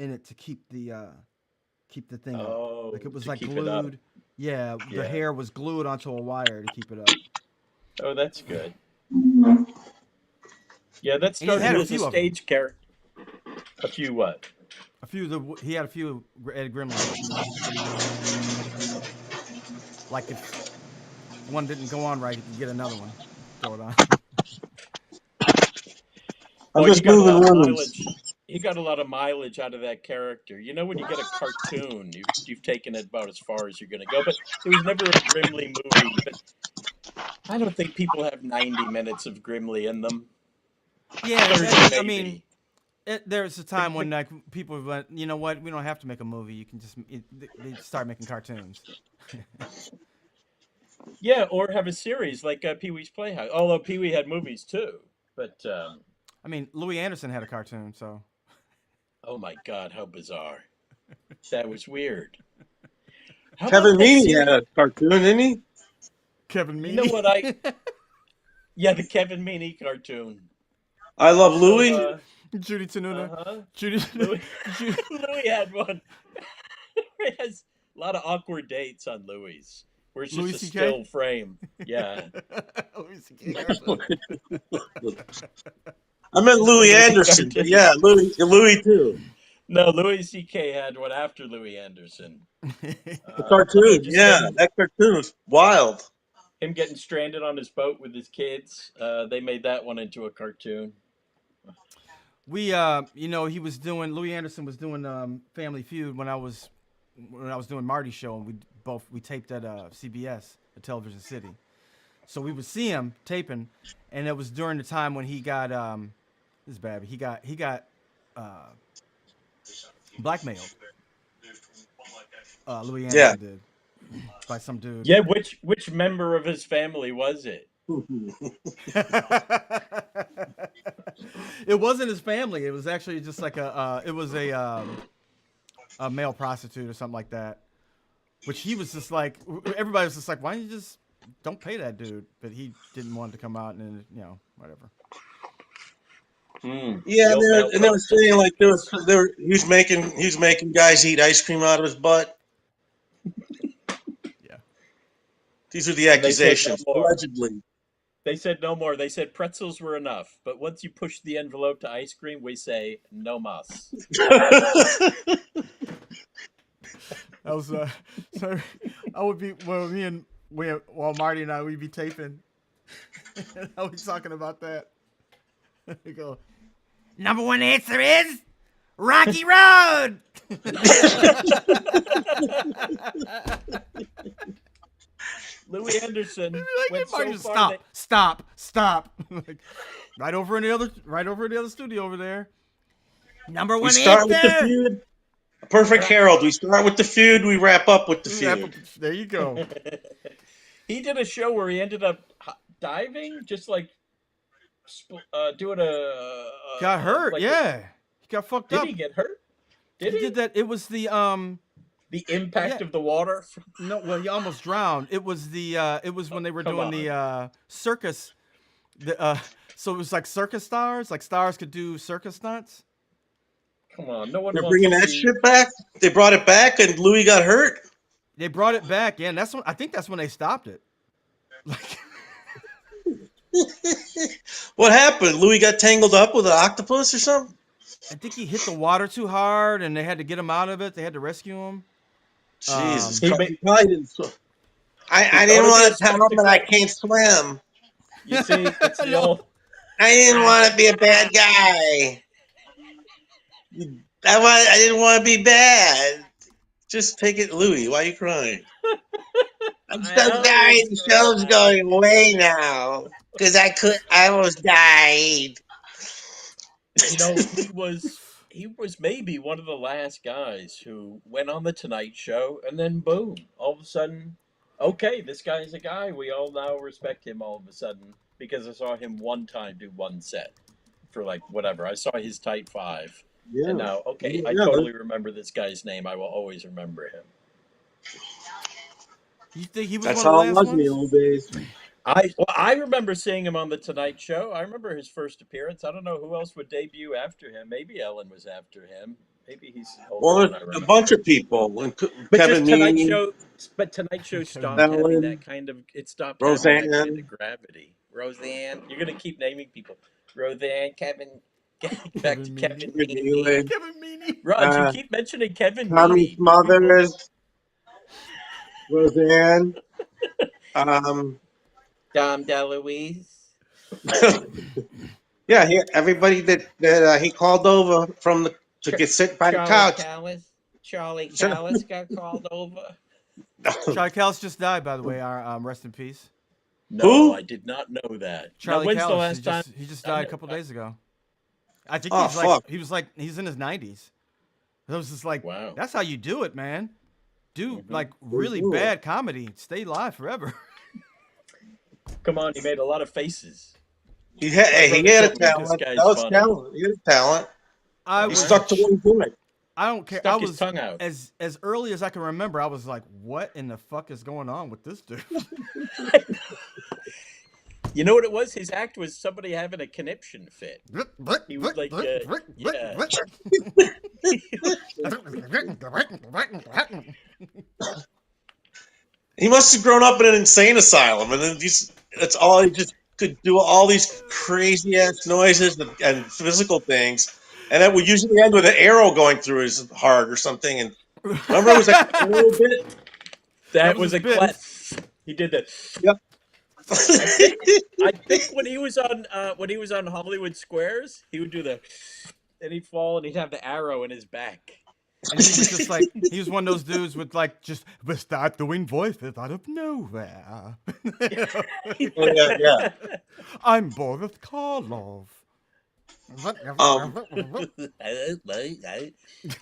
in it to keep the thing up. Like Oh, it was to like keep it up. glued. Yeah, the Yeah. hair was glued onto a wire to keep it up. Oh, that's good. Yeah, that And he started had a as a few of them. stage character. A few what? He had a few Ed Grimley wigs. Like if one didn't go on right, he could get another one, throw it on. I'm Well, he just got a moving lot of rooms. mileage. He got a lot of mileage out of that character. You know, when you get a cartoon, you've taken it about as far as you're going to go. But there was never a Grimley movie. But I don't think people have 90 minutes of Grimley in them. Yeah, 30 I mean, maybe. there's a The, time the, when like people went, you know what, we don't have to make a movie. You can they start making cartoons. yeah, or have a series like Pee Wee's Playhouse. Although Pee Wee had movies too. But I mean, Louis Anderson had a cartoon, so oh my God, how bizarre! That was weird. How about Kevin that Meaney had series? a cartoon, didn't he? Kevin You know Meaney. what I? Yeah, the Kevin Meaney cartoon. I love So, Louie. Judy uh Tenuta. huh. Judy. Louis, Ju- Louis had one. He has a lot of awkward dates on Louis, where it's Louis just a C.K. still frame. Yeah, Louis C.K. cartoon. I meant the Louis Louis Anderson, but cartoon. yeah, Louis too. No, Louis C.K. had one after Louis Anderson. The Oh, cartoon, just yeah, that cartoon was wild. him getting stranded on his boat with his kids. They made that one into a cartoon. We you know, he was doing Louis Anderson was doing Family Feud when I was doing Marty's show, and we taped at CBS at Television City. So we would see him taping, and it was during the time when he got this is bad, but he got uh, blackmailed. Louis Yeah. Anderson did by some dude. Yeah, which member of his family was it? It wasn't his family. It was actually just like it was a male prostitute or something like that. Which he was just like, everybody was just like, why don't you just don't pay that dude? But he didn't want to come out and, you know, whatever. Yeah, The old male and they were saying prostitute. like he was making guys eat ice cream out of his butt. Yeah. These are the And they said no accusations, more. allegedly. They said no more. They said pretzels were enough. But once you push the envelope to ice cream, we say no mas. That was, so I would be, well, while Marty and I, we'd be taping. I was talking about that. We go, number one answer is Rocky Road. Louis Anderson went Marty so just far that stop. Like, right over in the other studio over there. Number We one start with the answer. feud. Perfect Harold. We start with the feud. We wrap up with the feud. There you go. he did a show where he ended up diving, just like doing Got hurt. like Yeah, he got fucked did up. he get hurt? Did He he? did that. It was the The impact yeah. of the water. No, well, he almost drowned. It was it was when they were Come doing on. the circus. So it was like circus stars. Like stars could do circus stunts. Come on. No one They're wants to bringing that see. shit back. They brought it back, and Louis got hurt. They brought it back, yeah, and that's when I think that's when they stopped it. Like, What happened? Louis got tangled up with an octopus or something? I think he hit the water too hard, and they had to get him out of it. They had to rescue him. Jesus He Christ. made. He probably didn't He I thought didn't it'd be want a to tell him that I spectacle. can't swim. You see, it's the No. old. I didn't want to be a bad guy. I didn't want to be bad. Just take it, Louie. Why are you crying? I'm I so sorry. always The show's cry. going away now because I almost died. You know, he was maybe one of the last guys who went on the Tonight Show, and then boom, all of a sudden, okay, this guy's a guy. We all now respect him all of a sudden because I saw him one time do one set for like whatever. I saw his tight five, and Yeah, now okay, I yeah. totally remember this guy's name. I will always remember him. You think he was That's one of the how it last was in the ones? old days. I remember seeing him on the Tonight Show. I remember his first appearance. I don't know who else would debut after him. Maybe Ellen was after him. Maybe he's older Well, than I a remember. bunch of people, and But Kevin just Tonight Meaney, Show, but Tonight Show Kevin stopped Meaney. having Ellen, that kind of. It stopped having that kind of Roseanne. gravity. Roseanne, you're gonna keep naming people. Roseanne, Kevin, back to Kevin Meaney. Kevin Kevin Meaney. Nealon, Kevin Meaney. Raj, you uh, keep mentioning Kevin Tommy Meaney. Do people? Smothers, Roseanne. Um, Dom DeLuise. yeah, everybody that he called over to get sit by the Charlie couch. Callis. Charlie So- Callis got called over. Charlie Callis just died, by the way. Our rest in peace. No, Who? I did not know that. Now, Charlie when's the Callis. He last time? just he just I died a know. couple days ago. I think Oh fuck! he's in his 90s. I was just like, Wow. that's how you do it, man. Do Mhm. like really do it. bad comedy. Stay live forever. Come on, he made a lot of faces. He My had brother a told me this talent. guy's That was funny. talent. He had a talent. I He was. stuck to one gimmick. I don't care. I Stuck his was tongue out. as early as I can remember. I was like, what in the fuck is going on with this dude? You know what it was? His act was somebody having a conniption fit. He was like, yeah. He must have grown up in an insane asylum, and then that's all he just could do all these crazy ass noises and physical things, and that would usually end with an arrow going through his heart or something. And remember, it was like a little bit. That was was a his bit. clef. He did that. Yep. I think when he was on Hollywood Squares, he would do the, and he'd fall and he'd have the arrow in his back. And he was just like, he was one of those dudes with like just would start doing voices out of nowhere. Yeah. I'm Boris Karloff.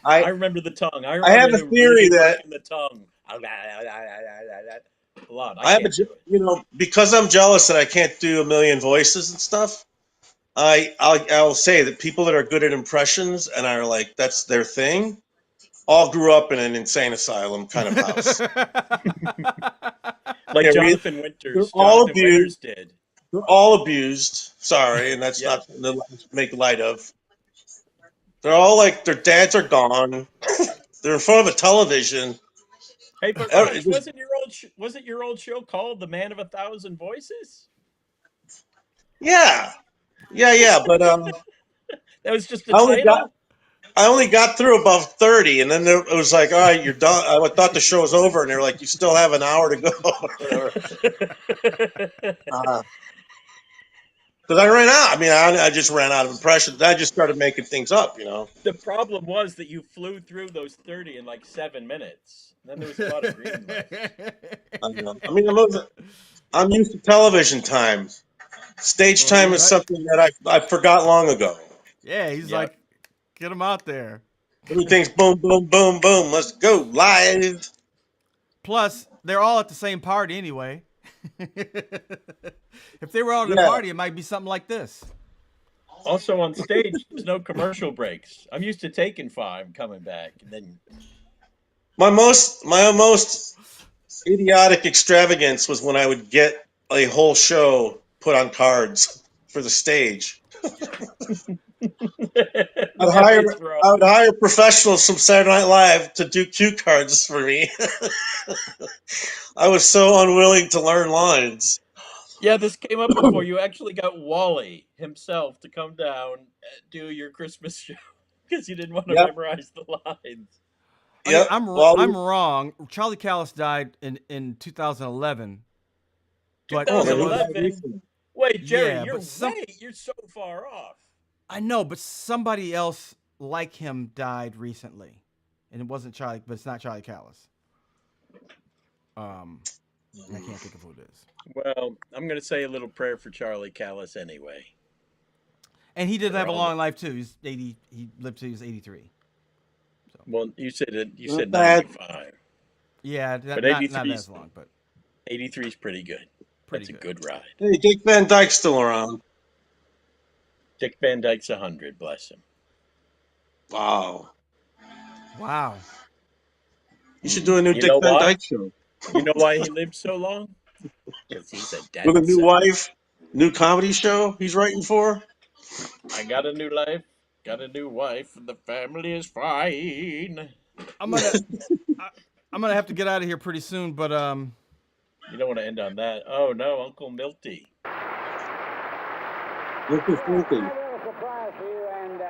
I remember the tongue. I have remember a him theory really that working the tongue. A lot. I have can't do it. because I'm jealous that I can't do a million voices and stuff. I'll say that people that are good at impressions and are like that's their thing, all grew up in an insane asylum kind of house. Like Yeah, Jonathan they're Winters. all Jonathan Winters abused. did. They're all abused. Sorry, and that's Yeah. not to make light of. They're all like their dads are gone. They're in front of a television. Hey, but Uh, Raj, it was- wasn't your old show called The Man of a Thousand Voices? Yeah. But That was just the I only title. got through about 30, and then it was like, all right, you're done. I thought the show was over, and they were like, you still have an hour to go. Because I ran out. I mean, I just ran out of impressions. I just started making things up, The problem was that you flew through those 30 in like 7 minutes. Then there was a lot of green left. I mean, I'm used to television time. Stage time is something that I forgot long ago. Yeah, he's Yep. like, get him out there. Everything's boom, boom, boom, boom. Let's go live. Plus, they're all at the same party anyway. If they were all at a Yeah. party, it might be something like this. Also on stage, there's no commercial breaks. I'm used to taking 5 coming back, and then My most idiotic extravagance was when I would get a whole show put on cards for the stage. I would hire professionals from Saturday Night Live to do cue cards for me. I was so unwilling to learn lines. Yeah, this came up before. You actually got Wally himself to come down and do your Christmas show because you didn't want to Yep. memorize the lines. Okay, Yep. I'm Wally- wrong. Charlie Callis died in 2011. But Oh, there he was, 2011. Wait, Jerry, Yeah, you're but you're so far off. I know, but somebody else like him died recently and it wasn't Charlie, but it's not Charlie Callis. I can't think of who it is. Well, I'm going to say a little prayer for Charlie Callis anyway. And he did For have a all long life too. He's 80. He lived till he was 83. Well, you said it. You Not said bad. 95. Yeah, But not 83 as long, but 83 is pretty good. pretty That's a good. good ride. Hey, Dick Van Dyke's still around. Dick Van Dyke's 100. Bless him. Wow. Wow. You should do a new You Dick know Van why? Dyke show You know why he lived so long? Because he's a with a new dancer. wife, new comedy show he's writing for. I got a new life, got a new wife, and the family is fine. I'm gonna have to get out of here pretty soon, but You don't want to end on that. Oh no, Uncle Milty. Look at Slinky. I have a surprise for you, and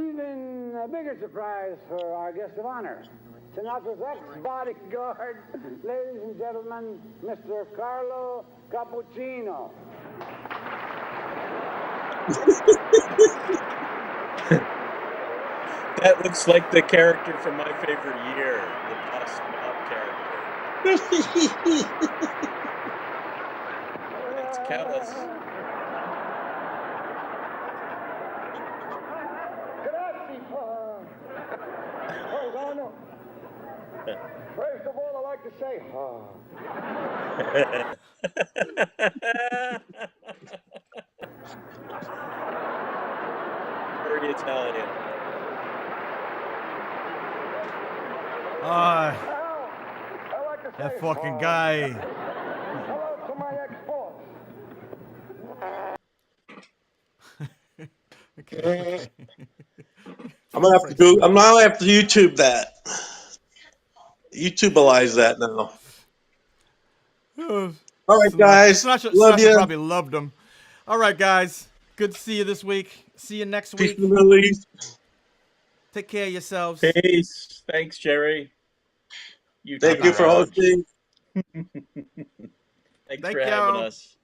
even a bigger surprise for our guest of honor, Sinatra's ex-bodyguard, ladies and gentlemen, Mr. Carlo Cappuccino. That looks like the character from my favorite year, the Boss Mob character. It's Callis. Grazie, Paisano. First of all, I'd like to say, Very Italian. I'd like to that say, fucking guy. hello to my ex-boss. Okay. I'm gonna have to YouTube that. YouTubealize that now. All right, guys. Love Sinatra you. probably loved him. All right, guys. Good to see you this week. See you next Peace week. in the Middle East. Take care of yourselves. Peace. Thanks, Jerry. Thank you for Raj. hosting. Thanks Thank for having y'all. us.